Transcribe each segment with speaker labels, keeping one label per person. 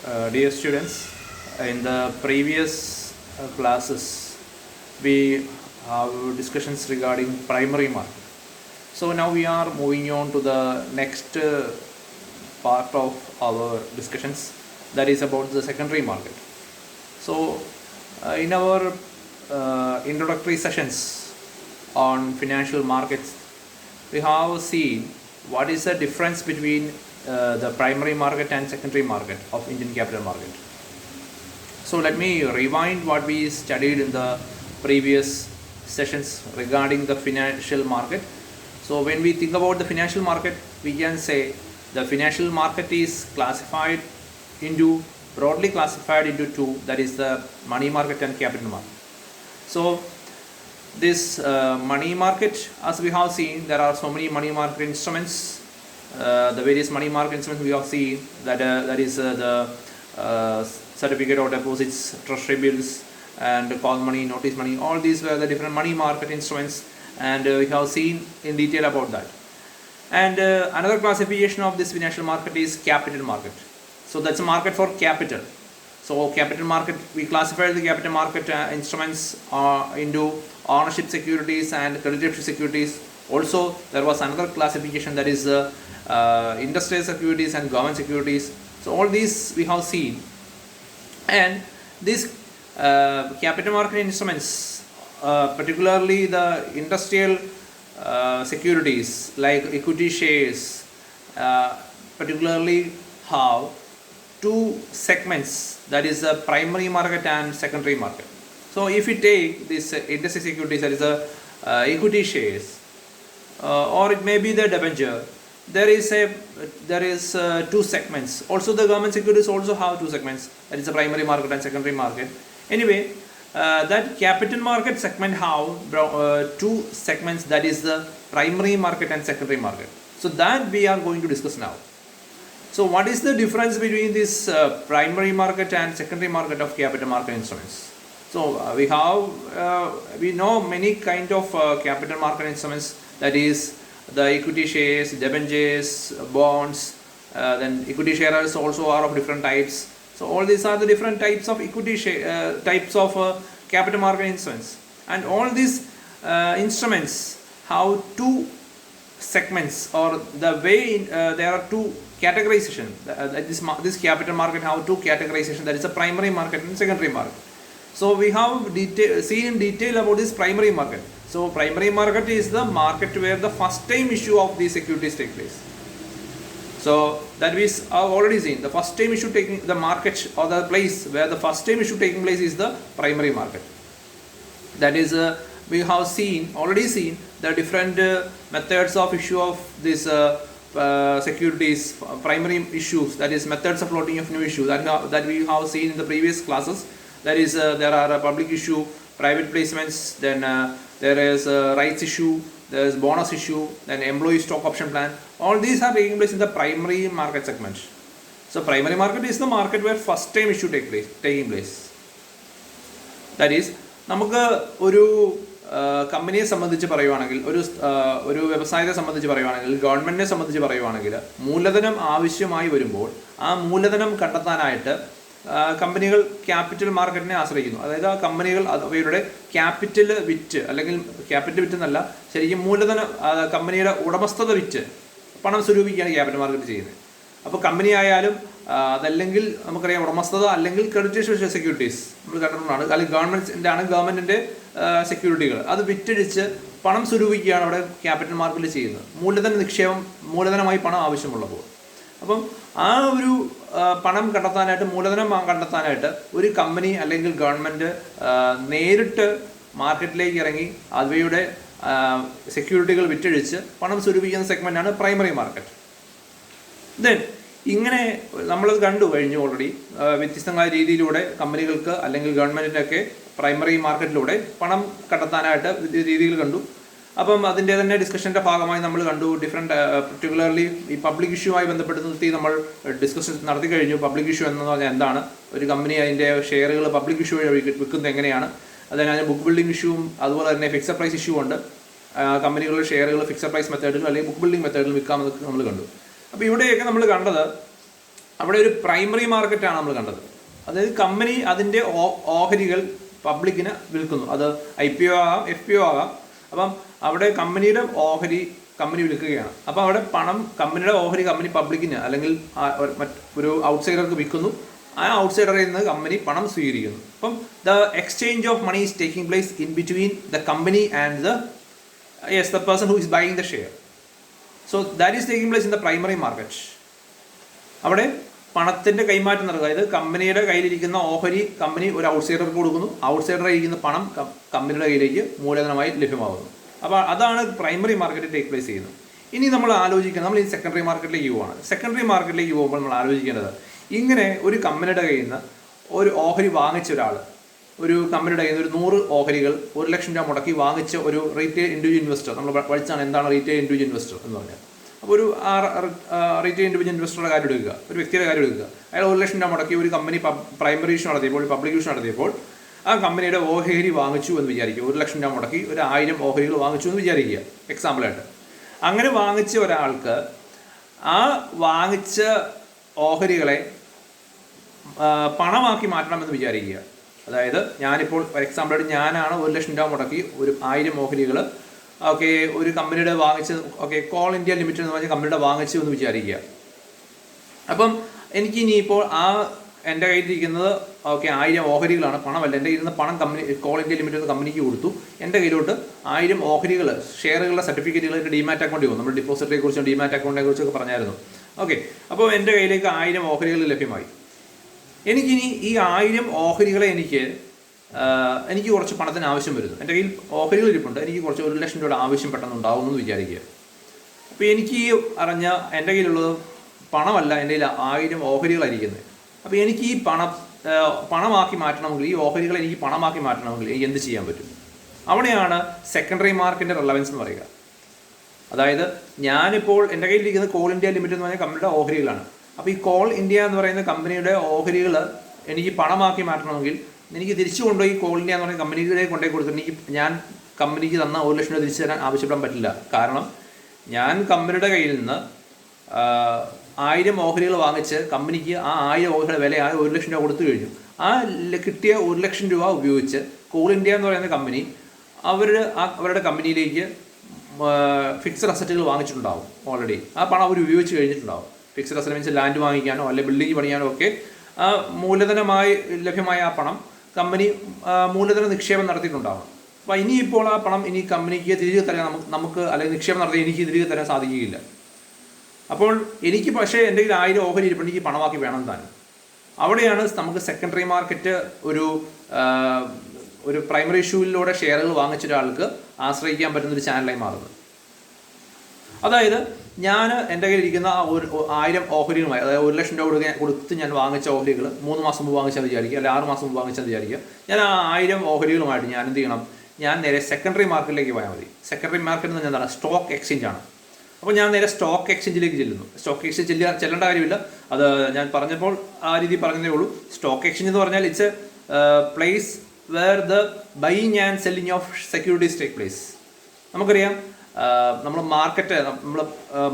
Speaker 1: Dear students, in the previous classes we have discussions regarding primary market. So now we are moving on to the next part of our discussions, that is about the secondary market. So in our introductory sessions on financial markets, we have seen what is the difference between the primary market and secondary market of Indian capital market. So let me rewind what we studied in the previous sessions regarding the financial market. So when we think about the financial market, we can say the financial market is broadly classified into two, that is the money market and capital market. So this money market, as we have seen, there are so many money market instruments. The various money market instruments we have seen, that is the certificate of deposits, treasury bills, and call money, notice money. All these were the different money market instruments, and we have seen in detail about that. And another classification of this financial market is capital market. So that's a market for capital. So capital market, we classify the capital market instruments into ownership securities and creditorship securities. Also, there was another classification, that is industrial securities and government securities. So all these we have seen, and these capital market instruments, particularly the industrial securities like equity shares, particularly have two segments, that is the primary market and secondary market. So if you take this industry securities, that is the equity shares, or it may be the debenture, there is two segments. Also the government securities also have two segments, that is the primary market and secondary market. Anyway, that capital market segment have two segments, that is the primary market and secondary market. So that we are going to discuss now. So what is the difference between this primary market and secondary market of capital market instruments? So we know many kind of capital market instruments, that is the equity shares, debentures, bonds, then equity shares also are of different types. So all these are the different types of equity types of capital market instruments, and all these instruments have two segments, or the way there are two categorization. This capital market have two categorization, that is a primary market and secondary market. So we have seen in detail about this primary market. So primary market is the market where the first time issue of these securities take place. So that we have already seen, the first time issue taking the market, or the place where the first time issue taking place is the primary market. That is we have already seen the different methods of issue of this securities, primary issues, that is methods of floating of new issue, that we have seen in the previous classes. That is there are a public issue, private placements, then there is a rights issue, there is bonus issue, then employee stock option plan. All these are taking place in the primary market segment. So primary market is the market where first time issue taking place. That is, നമുക്ക് ഒരു കമ്പനിയെ സംബന്ധിച്ച് പറയുവാണെങ്കിൽ, ഒരു വ്യവസായത്തെ സംബന്ധിച്ച് പറയുവാണെങ്കിൽ, ഗവൺമെൻറ്റിനെ സംബന്ധിച്ച് പറയുവാണെങ്കിൽ, മൂലധനം ആവശ്യമായി വരുമ്പോൾ ആ മൂലധനം കണ്ടെത്താനായിട്ട് കമ്പനികൾ ക്യാപിറ്റൽ മാർക്കറ്റിനെ ആശ്രയിക്കുന്നു. അതായത് ആ കമ്പനികൾ അവരുടെ ക്യാപിറ്റൽ വിറ്റ്, അല്ലെങ്കിൽ ക്യാപിറ്റൽ വിറ്റ് എന്നല്ല, ശരിക്കും മൂലധനം കമ്പനിയുടെ ഉടമസ്ഥത വിറ്റ് പണം സ്വരൂപിക്കുകയാണ് ക്യാപിറ്റൽ മാർക്കറ്റ് ചെയ്യുന്നത്. അപ്പോൾ കമ്പനി ആയാലും അതല്ലെങ്കിൽ നമുക്കറിയാം ഉടമസ്ഥത, അല്ലെങ്കിൽ ക്രെഡിറ്റേഴ്സ് സെക്യൂരിറ്റീസ് നമ്മൾ കണ്ടിട്ടുള്ളതാണ്, അല്ലെങ്കിൽ ഗവൺമെൻറ്റിൻ്റെ സെക്യൂരിറ്റികൾ അത് വിറ്റഴിച്ച് പണം സ്വരൂപിക്കുകയാണ് അവിടെ ക്യാപിറ്റൽ മാർക്കറ്റിൽ ചെയ്യുന്നത്, മൂലധനമായി പണം ആവശ്യമുള്ളപ്പോൾ. അപ്പം ആ ഒരു പണം കണ്ടെത്താനായിട്ട്, മൂലധനം കണ്ടെത്താനായിട്ട് ഒരു കമ്പനി അല്ലെങ്കിൽ ഗവൺമെൻറ് നേരിട്ട് മാർക്കറ്റിലേക്ക് ഇറങ്ങി അവയുടെ സെക്യൂരിറ്റികൾ വിറ്റഴിച്ച് പണം സ്വരൂപിക്കുന്ന സെഗ്മെൻറ്റാണ് പ്രൈമറി മാർക്കറ്റ്. ദെൻ ഇങ്ങനെ നമ്മളത് കണ്ടു കഴിഞ്ഞു ഓൾറെഡി. വ്യത്യസ്തമായ രീതിയിലൂടെ കമ്പനികൾക്ക് അല്ലെങ്കിൽ ഗവൺമെൻറ്റിൻ്റെയൊക്കെ പ്രൈമറി മാർക്കറ്റിലൂടെ പണം കണ്ടെത്താനായിട്ട് രീതികൾ കണ്ടു. അപ്പം അതിൻ്റെ തന്നെ ഡിസ്കഷൻ്റെ ഭാഗമായി നമ്മൾ കണ്ടു ഡിഫറെൻറ്റ്, പർട്ടിക്കുലർലി ഈ പബ്ലിക് ഇഷ്യൂമായി ബന്ധപ്പെടുത്തി നമ്മൾ ഡിസ്കഷൻ നടത്തി കഴിഞ്ഞു. പബ്ലിക് ഇഷ്യൂ എന്ന് പറഞ്ഞാൽ എന്താണ്, ഒരു കമ്പനി അതിൻ്റെ ഷെയറുകൾ പബ്ലിക് ഇഷ്യൂ വഴി വിൽക്കുന്നത് എങ്ങനെയാണ്, അതിന് ബുക്ക് ബിൽഡിംഗ് ഇഷ്യൂവും അതുപോലെ തന്നെ ഫിക്സഡ് പ്രൈസ് ഇഷ്യൂ ഉണ്ട്. കമ്പനികളുടെ ഷെയറുകൾ ഫിക്സഡ് പ്രൈസ് മെത്തേഡിൽ അല്ലെങ്കിൽ ബുക്ക് ബിൽഡിംഗ് മെത്തേഡിൽ വിൽക്കാമെന്നൊക്കെ നമ്മൾ കണ്ടു. അപ്പോൾ ഇവിടെയൊക്കെ നമ്മൾ കണ്ടത് അവിടെ ഒരു പ്രൈമറി മാർക്കറ്റാണ് നമ്മൾ കണ്ടത്. അതായത് കമ്പനി അതിൻ്റെ ഓഹരികൾ പബ്ലിക്കിന് വിൽക്കുന്നു. അത് IPO ആകാം, FPO ആകാം. അപ്പം അവിടെ കമ്പനിയുടെ ഓഹരി കമ്പനി വിൽക്കുകയാണ്. അപ്പോൾ അവിടെ പണം, കമ്പനിയുടെ ഓഹരി കമ്പനി പബ്ലിക്കിന് അല്ലെങ്കിൽ ഒരു ഔട്ട്സൈഡർക്ക് വിൽക്കുന്നു. ആ ഔട്ട്സൈഡറിൽ നിന്ന് കമ്പനി പണം സ്വീകരിക്കുന്നു. അപ്പം the exchange of money is taking place in between the company and the person who is buying the share. So that is taking place in the primary market. അവിടെ പണത്തിൻ്റെ കൈമാറ്റം നടക്കുക. അതായത് കമ്പനിയുടെ കയ്യിലിരിക്കുന്ന ഓഹരി കമ്പനി ഒരു ഔട്ട്സൈഡർക്ക് കൊടുക്കുന്നു. ഔട്ട്സൈഡറിൽ ഇരിക്കുന്ന പണം കമ്പനിയുടെ കയ്യിലേക്ക് മൂലധനമായി ലഭ്യമാകുന്നു. അപ്പോൾ അതാണ് പ്രൈമറി മാർക്കറ്റിൽ ടേക്ക് പ്ലേസ് ചെയ്യുന്നത്. ഇനി നമ്മൾ ആലോചിക്കുന്നത്, നമ്മൾ ഈ സെക്കൻഡറി മാർക്കറ്റിലേക്ക് പോവാണ്. സെക്കൻഡറി മാർക്കറ്റിലേക്ക് പോകുമ്പോൾ നമ്മൾ ആലോചിക്കേണ്ടത്, ഇങ്ങനെ ഒരു കമ്പനിയുടെ കയ്യിൽ നിന്ന് ഒരു ഓഹരി വാങ്ങിച്ച ഒരാൾ, ഒരു കമ്പനിയുടെ കയ്യിൽ നിന്ന് ഒരു 100 ഓഹരികൾ 1 ലക്ഷം രൂപ മുടക്കി വാങ്ങിച്ച ഒരു റീറ്റെയിൽ ഇൻഡിവിജ്വൽ ഇൻവെസ്റ്റർ, നമ്മൾ പഠിച്ചാണ് എന്താണ് റീറ്റെയിൽ ഇൻഡിവിജ്വൽ ഇൻവെസ്റ്റർ എന്ന് പറഞ്ഞാൽ. അപ്പോൾ ഒരു റീറ്റെയിൽ ഇൻഡിവിജ്വൽ ഇൻവെസ്റ്ററുടെ കാര്യം എടുക്കുക, ഒരു വ്യക്തിയുടെ കാര്യം എടുക്കുക. അയാൾ 1 ലക്ഷം രൂപ മുടക്കി ഒരു കമ്പനി പ്രൈമറി ഇഷ്യൂ നടത്തിയപ്പോൾ, പബ്ലിക് ഇഷ്യൂ നടത്തിയപ്പോൾ ആ കമ്പനിയുടെ ഓഹരി വാങ്ങിച്ചു എന്ന് വിചാരിക്കുക. 1 ലക്ഷം രൂപ മുടക്കി ഒരു 1000 ഓഹരികൾ വാങ്ങിച്ചു എന്ന് വിചാരിക്കുക, എക്സാമ്പിളായിട്ട്. അങ്ങനെ വാങ്ങിച്ച ഒരാൾക്ക് ആ വാങ്ങിച്ച ഓഹരികളെ പണമാക്കി മാറ്റണമെന്ന് വിചാരിക്കുക. അതായത് ഞാനിപ്പോൾ എക്സാമ്പിളായിട്ട് ഞാനാണ് 1 ലക്ഷം രൂപ മുടക്കി ഒരു 1000 ഓഹരികൾ ഒരു കമ്പനിയുടെ വാങ്ങിച്ച് കോൾ ഇന്ത്യ ലിമിറ്റഡ് എന്ന് പറഞ്ഞ കമ്പനിയുടെ വാങ്ങിച്ചു എന്ന് വിചാരിക്കുക. അപ്പം എനിക്ക് ഇനിയിപ്പോൾ എൻ്റെ കയ്യിലിരിക്കുന്നത് 1000 ഓഹരികളാണ്, പണമല്ല. എൻ്റെ കയ്യിൽ നിന്ന് പണം കോൾ ഇന്ത്യ ലിമിറ്റഡ് എന്ന കമ്പനിക്ക് കൊടുത്തു. എൻ്റെ കയ്യിലോട്ട് 1000 ഓഹരികൾ, ഷെയറുകളുടെ സർട്ടിഫിക്കറ്റുകൾ എൻ്റെ ഡിമാറ്റ് അക്കൗണ്ടിൽ പോകും. നമ്മൾ ഡിപ്പോസിറ്റിനെ കുറിച്ചും ഡിമാറ്റ് അക്കൗണ്ടിനെ കുറിച്ചൊക്കെ പറഞ്ഞായിരുന്നു. അപ്പോൾ എൻ്റെ കയ്യിലേക്ക് 1000 ഓഹരികൾ ലഭ്യമായി. എനിക്കിനി ഈ 1000 ഓഹരികളെ എനിക്ക് കുറച്ച് പണത്തിന് ആവശ്യം വരുന്നു. എൻ്റെ കയ്യിൽ ഓഹരികൾ ഇരിപ്പുണ്ട്, എനിക്ക് കുറച്ച് 1 ലക്ഷം രൂപയുടെ ആവശ്യം പെട്ടെന്ന് ഉണ്ടാവുമെന്ന് വിചാരിക്കുക. അപ്പോൾ എനിക്ക് ഈ എൻ്റെ കയ്യിലുള്ളത് പണമല്ല, എൻ്റെ കയ്യിൽ 1000 ഓഹരികളായിരിക്കുന്നത്. അപ്പോൾ എനിക്ക് ഈ പണമാക്കി മാറ്റണമെങ്കിൽ, ഈ ഓഹരികളെ എനിക്ക് പണമാക്കി മാറ്റണമെങ്കിൽ എനിക്ക് എന്ത് ചെയ്യാൻ പറ്റും? അവിടെയാണ് സെക്കൻഡറി മാർക്കറ്റിൻ്റെ റെലവൻസ് എന്ന് പറയുക. അതായത് ഞാനിപ്പോൾ എൻ്റെ കയ്യിലിരിക്കുന്നത് കോൾ ഇന്ത്യ ലിമിറ്റഡ് എന്ന് പറഞ്ഞ കമ്പനിയുടെ ഓഹരികളാണ്. അപ്പോൾ ഈ കോൾ ഇന്ത്യ എന്ന് പറയുന്ന കമ്പനിയുടെ ഓഹരികൾ എനിക്ക് പണമാക്കി മാറ്റണമെങ്കിൽ എനിക്ക് തിരിച്ചു കൊണ്ടുപോയി കോൾ ഇന്ത്യ എന്ന് പറയുന്ന കമ്പനിയിലേക്ക് കൊണ്ടുപോയി കൊടുത്തിട്ട് ഞാൻ കമ്പനിക്ക് തന്ന 1 ലക്ഷം രൂപ തിരിച്ചു തരാൻ ആവശ്യപ്പെടാൻ പറ്റില്ല. കാരണം ഞാൻ കമ്പനിയുടെ കയ്യിൽ നിന്ന് 1000 ഓഹരികൾ വാങ്ങിച്ച് കമ്പനിക്ക് ആ 1000 ഓഹരിയുടെ വില 1 ലക്ഷം രൂപ കൊടുത്തു കഴിഞ്ഞു. ആ കിട്ടിയ 1 ലക്ഷം രൂപ ഉപയോഗിച്ച് കോൾ ഇന്ത്യ എന്ന് പറയുന്ന കമ്പനി അവരുടെ കമ്പനിയിലേക്ക് ഫിക്സഡ് അസറ്റുകൾ വാങ്ങിച്ചിട്ടുണ്ടാവും. ഓൾറെഡി ആ പണം അവർ ഉപയോഗിച്ച് കഴിഞ്ഞിട്ടുണ്ടാവും. ഫിക്സഡ് അസറ്റ് മീൻസ് ലാൻഡ് വാങ്ങിക്കാനോ അല്ലെങ്കിൽ ബിൽഡിംഗ് പണിയാനോ ഒക്കെ മൂലധനമായി ലഭ്യമായ ആ പണം കമ്പനി മൂലധന നിക്ഷേപം നടത്തിയിട്ടുണ്ടാവും. അപ്പോൾ ഇനിയിപ്പോൾ ആ പണം ഇനി കമ്പനിക്ക് തിരികെ തരാൻ നമുക്ക് അല്ലെങ്കിൽ നിക്ഷേപം നടത്തി എനിക്ക് തിരികെ തരാൻ സാധിക്കുകയില്ല. അപ്പോൾ എനിക്ക് പക്ഷേ എൻ്റെ കയ്യിൽ 1000 ഓഹരി ഇരിപ്പുണ്ട്, എനിക്ക് പണമാക്കി വേണം താൻ. അവിടെയാണ് നമുക്ക് സെക്കൻഡറി മാർക്കറ്റ് ഒരു പ്രൈമറി ഇഷ്യൂവിലൂടെ ഷെയറുകൾ വാങ്ങിച്ച ഒരാൾക്ക് ആശ്രയിക്കാൻ പറ്റുന്നൊരു ചാനലായി മാറുന്നത്. അതായത് ഞാൻ എൻ്റെ കയ്യിലിരിക്കുന്ന 1000 ഓഹരികളുമായി, അതായത് 1 ലക്ഷം രൂപ കൊടുത്ത് ഞാൻ വാങ്ങിച്ച ഓഹരികൾ 3 മാസം മുമ്പ് വാങ്ങിച്ചാൽ വിചാരിക്കുക, അല്ലെങ്കിൽ 6 മാസം മുമ്പ് വാങ്ങിച്ചാൽ വിചാരിക്കുക. ഞാൻ ആ 1000 ഓഹരികളുമായിട്ട് ഞാൻ എന്ത് ചെയ്യണം? ഞാൻ നേരെ സെക്കൻഡറി മാർക്കറ്റിലേക്ക് പോയാൽ മതി. സെക്കൻഡറി മാർക്കറ്റ് എന്ന് പറഞ്ഞാൽ എന്താണ്? സ്റ്റോക്ക് എക്സ്ചേഞ്ച് ആണ്. അപ്പോൾ ഞാൻ നേരെ സ്റ്റോക്ക് എക്സ്ചേഞ്ചിലേക്ക് ചെല്ലുന്നു. സ്റ്റോക്ക് എക്സ്ചേഞ്ച് ചെല്ലേണ്ട കാര്യമില്ല, അത് ഞാൻ പറഞ്ഞപ്പോൾ ആ രീതി പറഞ്ഞതേ ഉള്ളൂ. സ്റ്റോക്ക് എക്സ്ചേഞ്ച് എന്ന് പറഞ്ഞാൽ it's place where the buying and selling of securities take place. നമുക്കറിയാം, നമ്മൾ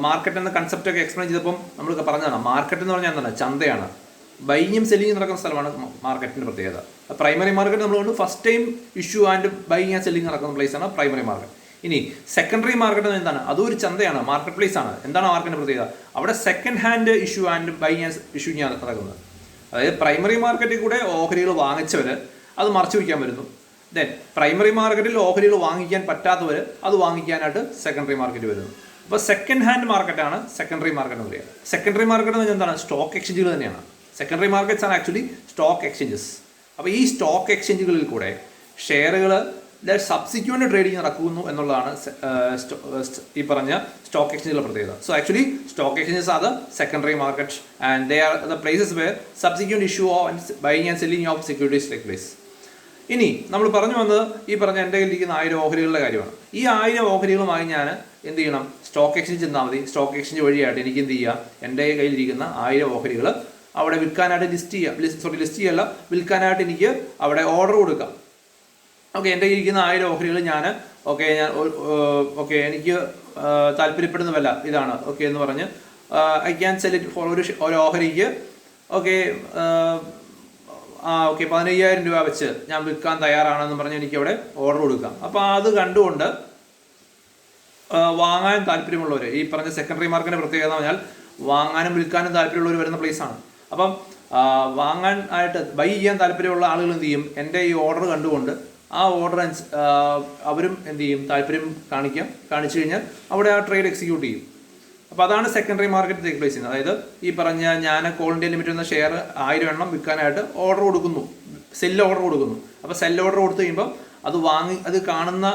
Speaker 1: മാർക്കറ്റ് എന്ന കൺസെപ്റ്റ് ഒക്കെ എക്സ്പ്ലെയിൻ ചെയ്തപ്പം നമ്മൾ പറഞ്ഞതാണ്, മാർക്കറ്റ് എന്ന് പറഞ്ഞാൽ എന്താണ്? ചന്തയാണ്. ബൈയിങ്ങും സെല്ലിങ്ങും നടക്കുന്ന സ്ഥലമാണ് മാർക്കറ്റിൻ്റെ പ്രത്യേകത. പ്രൈമറി മാർക്കറ്റ് നമ്മൾ കൊണ്ട് first time issue and buying and selling നടക്കുന്ന പ്ലേസാണ് പ്രൈമറി മാർക്കറ്റ്. ഇനി സെക്കൻഡറി മാർക്കറ്റ് എന്താണ്? അതും ഒരു ചന്തയാണ്, മാർക്കറ്റ് പ്ലേസ് ആണ്. എന്താണ് മാർക്കറ്റിൻ്റെ പ്രത്യേകത? അവിടെ second hand issue and buying and issue നടക്കുന്നത്. അതായത് പ്രൈമറി മാർക്കറ്റിൽ കൂടെ ഓഹരികൾ വാങ്ങിച്ചവർ അത് മറച്ചു വയ്ക്കാൻ വരുന്നു. ദെൻ പ്രൈമറി മാർക്കറ്റിൽ ഓഹരികൾ വാങ്ങിക്കാൻ പറ്റാത്തവർ അത് വാങ്ങിക്കാനായിട്ട് സെക്കൻഡറി മാർക്കറ്റ് വരുന്നു. അപ്പോൾ സെക്കൻഡ് ഹാൻഡ് മാർക്കറ്റാണ് സെക്കൻഡറി മാർക്കറ്റ് എന്ന് പറയുക. സെക്കൻഡറി മാർക്കറ്റ് എന്ന് പറഞ്ഞാൽ എന്താണ്? സ്റ്റോക്ക് എക്സ്ചേഞ്ചുകൾ തന്നെയാണ്. സെക്കൻഡറി മാർക്കറ്റ്സ് ആണ് ആക്ച്വലി സ്റ്റോക്ക് എക്സ്ചേഞ്ചസ്. അപ്പോൾ ഈ സ്റ്റോക്ക് എക്സ്ചേഞ്ചുകളിൽ കൂടെ ഷെയറുകൾ സബ്സിക്വന്റ് ട്രേഡിംഗ് നടക്കുന്നു എന്നുള്ളതാണ് ഈ പറഞ്ഞ സ്റ്റോക്ക് എക്സ്ചേഞ്ചുകളുടെ പ്രത്യേകത. So actually stock exchanges are the secondary market and they are the places wear subsequent issue of buying and selling of securities take place. ഇനി നമ്മൾ പറഞ്ഞു വന്നത് ഈ പറഞ്ഞ എൻ്റെ കയ്യിലിരിക്കുന്ന 1000 ഓഹരികളുടെ കാര്യമാണ്. ഈ 1000 ഓഹരികളുമായി ഞാൻ എന്ത് ചെയ്യണം? സ്റ്റോക്ക് എക്സ്ചേഞ്ച് ചെന്നാൽ മതി. സ്റ്റോക്ക് എക്സ്ചേഞ്ച് വഴിയായിട്ട് എനിക്ക് എന്ത് ചെയ്യാം? എൻ്റെ കയ്യിലിരിക്കുന്ന 1000 ഓഹരികൾ അവിടെ വിൽക്കാനായിട്ട് ലിസ്റ്റ് ചെയ്യല്ല, വിൽക്കാനായിട്ട് എനിക്ക് അവിടെ ഓർഡർ കൊടുക്കാം. ഓക്കെ, എൻ്റെ ഇരിക്കുന്ന 1000 ഓഹരികൾ ഞാൻ എനിക്ക് താല്പര്യപ്പെടുന്ന വില ഇതാണ് ഓക്കെ എന്ന് പറഞ്ഞ് I can sell it for ഒരു ഓഹരിക്ക് ഓക്കെ, ഓക്കെ 15,000 രൂപ വെച്ച് ഞാൻ വിൽക്കാൻ തയ്യാറാണെന്ന് പറഞ്ഞ് എനിക്ക് അവിടെ ഓർഡർ കൊടുക്കാം. അപ്പോൾ അത് കണ്ടുകൊണ്ട് വാങ്ങാൻ താല്പര്യമുള്ളവർ, ഈ പറഞ്ഞ സെക്കൻഡറി മാർക്കറ്റിൻ്റെ പ്രത്യേകത എന്ന് പറഞ്ഞാൽ വാങ്ങാനും വിൽക്കാനും താല്പര്യമുള്ളവർ വരുന്ന പ്ലേസാണ്. അപ്പം വാങ്ങാൻ ആയിട്ട് ബൈ ചെയ്യാൻ താല്പര്യമുള്ള ആളുകൾ എന്ത് ചെയ്യും, എൻ്റെ ഈ ഓർഡർ കണ്ടുകൊണ്ട് ആ ഓർഡർ അവരും എന്ത് ചെയ്യും, താല്പര്യം കാണിച്ചു കഴിഞ്ഞാൽ അവിടെ ആ ട്രേഡ് എക്സിക്യൂട്ട് ചെയ്യും. അപ്പോൾ അതാണ് സെക്കൻഡറി മാർക്കറ്റ് ടേക്ക് പ്ലേസ് ചെയ്യുന്നത്. അതായത് ഈ പറഞ്ഞ ഞാൻ കോൾ ഇന്ത്യ ലിമിറ്റഡ് എന്ന ഷെയർ 1000 എണ്ണം വിൽക്കാനായിട്ട് ഓർഡർ കൊടുക്കുന്നു, സെല്ല് ഓർഡർ കൊടുക്കുന്നു. അപ്പോൾ സെല്ല് ഓർഡർ കൊടുത്തു കഴിയുമ്പോൾ അത് കാണുന്ന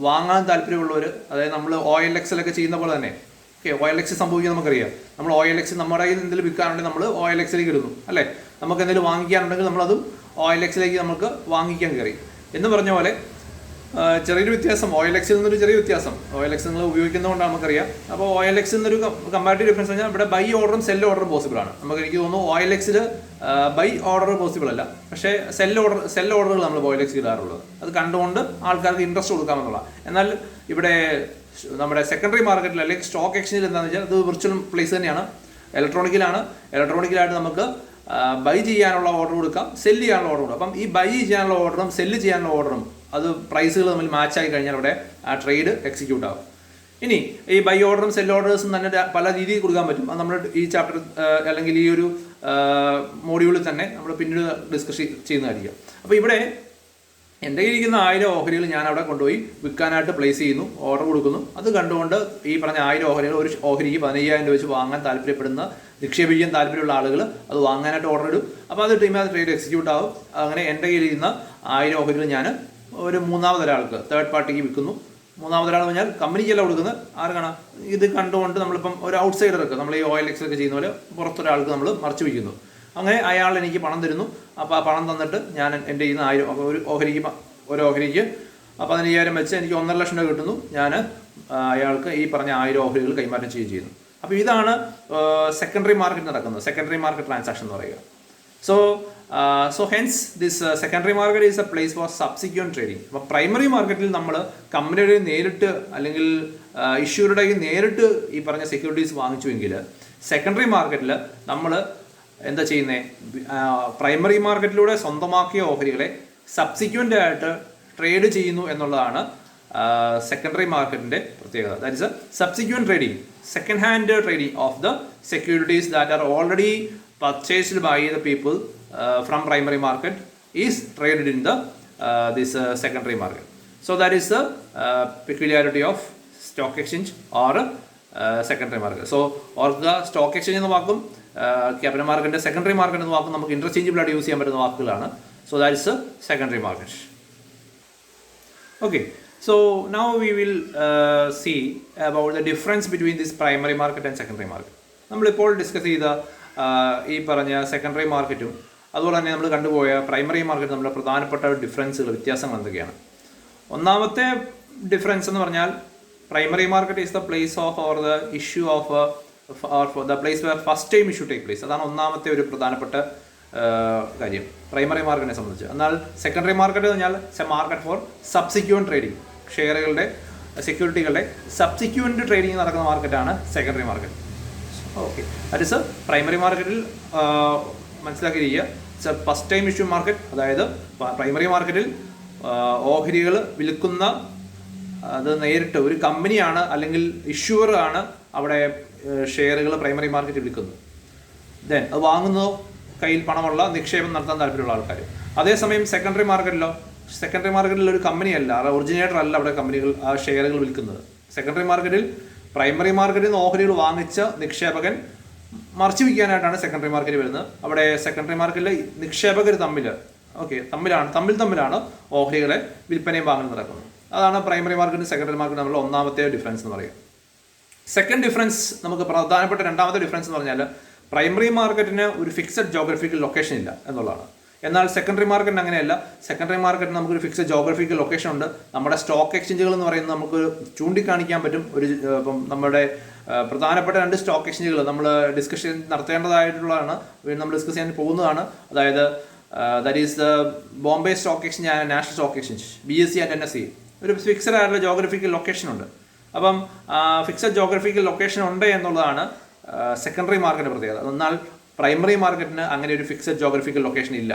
Speaker 1: വാങ്ങാൻ താല്പര്യമുള്ളവർ, അതായത് നമ്മൾ OLX-ലൊക്കെ ചെയ്യുന്ന പോലെ തന്നെ, ഓക്കെ, OLX സംഭവിക്കുന്നത് നമുക്കറിയാം. നമ്മൾ OLX നമ്മുടെ കയ്യിൽ എന്തെങ്കിലും വിൽക്കാനുണ്ടെങ്കിൽ നമ്മൾ OLX-ലേക്ക് ഇടുന്നു, അല്ലേ? നമുക്ക് എന്തെങ്കിലും വാങ്ങിക്കാനുണ്ടെങ്കിൽ നമ്മളതും OLX-ലേക്ക് നമുക്ക് വാങ്ങിക്കാൻ കയറി എന്ന് പറഞ്ഞ പോലെ ചെറിയൊരു വ്യത്യാസം, OLX-ൽ നിന്നൊരു ചെറിയ വ്യത്യാസം. OLX നിങ്ങൾ ഉപയോഗിക്കുന്നതുകൊണ്ടാണ് നമുക്കറിയാം. അപ്പോൾ OLX-ൽ നിന്നൊരു കമ്പാരിറ്റീവ് ഡിഫറൻസ് പറഞ്ഞാൽ ഇവിടെ ബൈ ഓർഡറും സെൽ ഓർഡറും പോസിബിൾ ആണ്. എനിക്ക് തോന്നുന്നു OLX-ൽ ബൈ ഓർഡർ പോസിബിൾ അല്ല, പക്ഷേ സെൽ ഓർഡറുകൾ നമ്മൾ OLX ഇടാറുള്ളത്. അത് കണ്ടുകൊണ്ട് ആൾക്കാർക്ക് ഇൻട്രസ്റ്റ് കൊടുക്കാമെന്നുള്ള. എന്നാൽ ഇവിടെ നമ്മുടെ സെക്കൻഡറി മാർക്കറ്റിൽ അല്ലെങ്കിൽ സ്റ്റോക്ക് എക്സ്ചേഞ്ചിൽ എന്താണെന്ന് വെച്ചാൽ അത് വിർച്വൽ പ്ലേസ് തന്നെയാണ്, ഇലക്ട്രോണിക്കലായിട്ട് നമുക്ക് ബൈ ചെയ്യാനുള്ള ഓർഡർ കൊടുക്കാം, സെല്ല് ചെയ്യാനുള്ള ഓർഡർ കൊടുക്കാം. അപ്പം ഈ ബൈ ചെയ്യാനുള്ള ഓർഡറും സെല്ല് ചെയ്യാനുള്ള ഓർഡറും അത് പ്രൈസുകൾ തമ്മിൽ മാച്ചായി കഴിഞ്ഞാൽ അവിടെ ആ ട്രേഡ് എക്സിക്യൂട്ട് ആകും. ഇനി ഈ ബൈ ഓർഡറും സെൽ ഓർഡേഴ്സും തന്നെ പല രീതിയിൽ കൊടുക്കാൻ പറ്റും. അത് നമ്മൾ ഈ ചാപ്റ്റർ അല്ലെങ്കിൽ ഈ ഒരു മോഡ്യൂളിൽ തന്നെ നമ്മൾ പിന്നീട് ഡിസ്കസ് ചെയ്യുന്നതായിരിക്കും. അപ്പോൾ ഇവിടെ എൻ്റെ ഇരിക്കുന്ന 1000 ഓഹരികൾ ഞാൻ അവിടെ കൊണ്ടുപോയി വിൽക്കാനായിട്ട് പ്ലേസ് ചെയ്യുന്നു, ഓർഡർ കൊടുക്കുന്നു. അത് കണ്ടുകൊണ്ട് ഈ പറഞ്ഞ 1000 ഓഹരികൾ, ഒരു ഓഹരിക്ക് 15,000 രൂപ വെച്ച് വാങ്ങാൻ താല്പര്യപ്പെടുന്ന, നിക്ഷേപിക്കാൻ താല്പര്യമുള്ള ആളുകൾ അത് വാങ്ങാനായിട്ട് ഓർഡർ ഇടും. അപ്പോൾ അത് ടീം അത് ട്രേഡ് എക്സിക്യൂട്ട് ആകും. അങ്ങനെ എൻ്റെ കയ്യിലിരുന്ന 1000 ഓഹരികൾ ഞാൻ ഒരു മൂന്നാമതൊരാൾക്ക്, തേർഡ് പാർട്ടിക്ക് വിൽക്കുന്നു. മൂന്നാമതൊരാൾ പറഞ്ഞാൽ കമ്പനിക്കല്ല കൊടുക്കുന്നത്, ആർക്കാണ് ഇത് കണ്ടുകൊണ്ട് നമ്മളിപ്പം ഒരു ഔട്ട്സൈഡർക്ക്, നമ്മൾ ഈ OLX-ഒക്കെ ചെയ്യുന്ന പോലെ പുറത്തൊരാൾക്ക് നമ്മൾ മറച്ചു വയ്ക്കുന്നു. അങ്ങനെ അയാൾ എനിക്ക് പണം തരുന്നു. അപ്പോൾ ആ പണം തന്നിട്ട് ഞാൻ എൻ്റെ ഈ 1000 ഒരു ഓഹരിക്ക് 15,000 വെച്ച് എനിക്ക് 1.5 ലക്ഷം രൂപ കിട്ടുന്നു. ഞാൻ അയാൾക്ക് ഈ പറഞ്ഞ 1000 ഓഹരികൾ കൈമാറ്റം ചെയ്യുന്നു. അപ്പോൾ ഇതാണ് സെക്കൻഡറി മാർക്കറ്റ് നടക്കുന്നത്, സെക്കൻഡറി മാർക്കറ്റ് ട്രാൻസാക്ഷൻ എന്ന് പറയുക. So hence this secondary market is a place for subsequent trading. അപ്പോൾ പ്രൈമറി മാർക്കറ്റിൽ നമ്മൾ കമ്പനിയുടെ നേരിട്ട് അല്ലെങ്കിൽ ഇഷ്യൂറുടെ നേരിട്ട് ഈ പറഞ്ഞ സെക്യൂരിറ്റീസ് വാങ്ങിച്ചുവെങ്കിൽ, സെക്കൻഡറി മാർക്കറ്റിൽ നമ്മൾ എന്താ ചെയ്യുന്നത്, പ്രൈമറി മാർക്കറ്റിലൂടെ സ്വന്തമാക്കിയ ഓഹരികളെ സബ്സിക്വൻ്റ് ആയിട്ട് ട്രേഡ് ചെയ്യുന്നു എന്നുള്ളതാണ് സെക്കൻഡറി മാർക്കറ്റിൻ്റെ പ്രത്യേകത. That is A subsequent trading, second hand trading of the securities that are already purchased by the people from primary market is traded in the this secondary market. So that is the peculiarity of stock exchange or secondary market. So or the stock exchange എന്ന വാക്കും capital മാർക്കറ്റിന്റെ secondary market എന്ന വാക്കും നമുക്ക് interchangeable ആയിട്ട് use ചെയ്യാൻ പറ്റുന്ന വാക്കുകളാണ്. So that is the secondary market. Okay, so now we will see about the difference between this primary market and secondary market. നമ്മളിപ്പോൾ ഡിസ്കസ് ചെയ്ത ഈ പറഞ്ഞ സെക്കൻഡറി മാർക്കറ്റും അതുപോലെ തന്നെ നമ്മൾ കണ്ടുപോയ പ്രൈമറി മാർക്കറ്റ് നമ്മുടെ പ്രധാനപ്പെട്ട ഡിഫറൻസുകൾ, വ്യത്യാസങ്ങൾ എന്തൊക്കെയാണ്? ഒന്നാമത്തെ ഡിഫറൻസ് എന്ന് പറഞ്ഞാൽ primary market is the place of or the issue of or the place where first time issue take place. അതാണ് ഒന്നാമത്തെ ഒരു പ്രധാനപ്പെട്ട കാര്യം പ്രൈമറി മാർക്കറ്റിനെ സംബന്ധിച്ച്. എന്നാൽ സെക്കൻഡറി മാർക്കറ്റ് എന്ന് പറഞ്ഞാൽ it's a market for subsequent trading, ഷെയറുകളുടെ സെക്യൂരിറ്റികളുടെ സബ്സിക്വൻ്റ് ട്രേഡിംഗ് നടക്കുന്ന മാർക്കറ്റാണ് secondary market. Okay, that is primary മാർക്കറ്റിൽ മനസ്സിലാക്കിയിരിക്കുക, it's a first time issue market. അതായത് പ്രൈമറി മാർക്കറ്റിൽ ഓഹരികൾ വിൽക്കുന്ന അത് നേരിട്ട് ഒരു കമ്പനിയാണ് അല്ലെങ്കിൽ ഇഷ്യൂർ ആണ് അവിടെ ഷെയറുകൾ പ്രൈമറി മാർക്കറ്റിൽ വിൽക്കുന്നത്. ദെൻ അത് വാങ്ങുന്നതോ കയ്യിൽ പണമുള്ള നിക്ഷേപം നടത്താൻ താല്പര്യമുള്ള ആൾക്കാർ. അതേസമയം സെക്കൻഡറി മാർക്കറ്റിൽ ഒരു കമ്പനിയല്ല, ഒറിജിനേറ്റർ അല്ല അവിടെ കമ്പനികൾ ആ ഷെയറുകൾ വിൽക്കുന്നത്. സെക്കൻഡറി മാർക്കറ്റിൽ പ്രൈമറി മാർക്കറ്റിൽ നിന്ന് ഓഹരികൾ വാങ്ങിച്ച നിക്ഷേപകൻ മറിച്ചു വയ്ക്കാനായിട്ടാണ് സെക്കൻഡറി മാർക്കറ്റ് വരുന്നത്. അവിടെ സെക്കൻഡറി മാർക്കറ്റിലെ നിക്ഷേപകർ തമ്മിലാണ് ഓഹരികളെ വിൽപ്പനയും വാങ്ങലും നടക്കുന്നത്. അതാണ് പ്രൈമറി മാർക്കറ്റും സെക്കൻഡറി മാർക്കറ്റും തമ്മിലുള്ള ഒന്നാമത്തെ ഡിഫറൻസ് എന്ന് പറയുക. സെക്കൻഡ് ഡിഫറൻസ്, നമുക്ക് പ്രധാനപ്പെട്ട രണ്ടാമത്തെ ഡിഫറൻസ് എന്ന് പറഞ്ഞാൽ പ്രൈമറി മാർക്കറ്റിന് ഒരു ഫിക്സഡ് ജോഗ്രഫിക്കൽ ലൊക്കേഷൻ ഇല്ല എന്നുള്ളതാണ്. എന്നാൽ സെക്കൻഡറി മാർക്കറ്റിന് അങ്ങനെയല്ല. സെക്കൻഡറി മാർക്കറ്റിന് നമുക്കൊരു ഫിക്സഡ് ജോഗ്രഫിക്കൽ ലൊക്കേഷൻ ഉണ്ട്. നമ്മുടെ സ്റ്റോക്ക് എക്സ്ചേഞ്ചുകൾ എന്ന് പറയുന്നത് നമുക്ക് ചൂണ്ടിക്കാണിക്കാൻ പറ്റും. ഇപ്പം നമ്മുടെ പ്രധാനപ്പെട്ട 2 സ്റ്റോക്ക് എക്സ്ചേഞ്ചുകൾ നമ്മൾ ഡിസ്കഷൻ നടത്തേണ്ടതായിട്ടുള്ളതാണ്, നമ്മൾ ഡിസ്കസ് ചെയ്യാൻ പോകുന്നതാണ്. അതായത് that is the Bombay stock exchange and national stock exchange, BSE and NSE. ഒരു ഫിക്സഡ് ആയിട്ടുള്ള ജോഗ്രഫിക്കൽ ലൊക്കേഷൻ ഉണ്ട്. അപ്പം ഫിക്സഡ് ജോഗ്രഫിക്കൽ ലൊക്കേഷൻ ഉണ്ട് എന്നുള്ളതാണ് സെക്കൻഡറി മാർക്കറ്റിൻ്റെ പ്രത്യേകത. എന്നാൽ പ്രൈമറി മാർക്കറ്റിന് അങ്ങനെ ഒരു ഫിക്സഡ് ജോഗ്രഫിക്കൽ ലൊക്കേഷൻ ഇല്ല.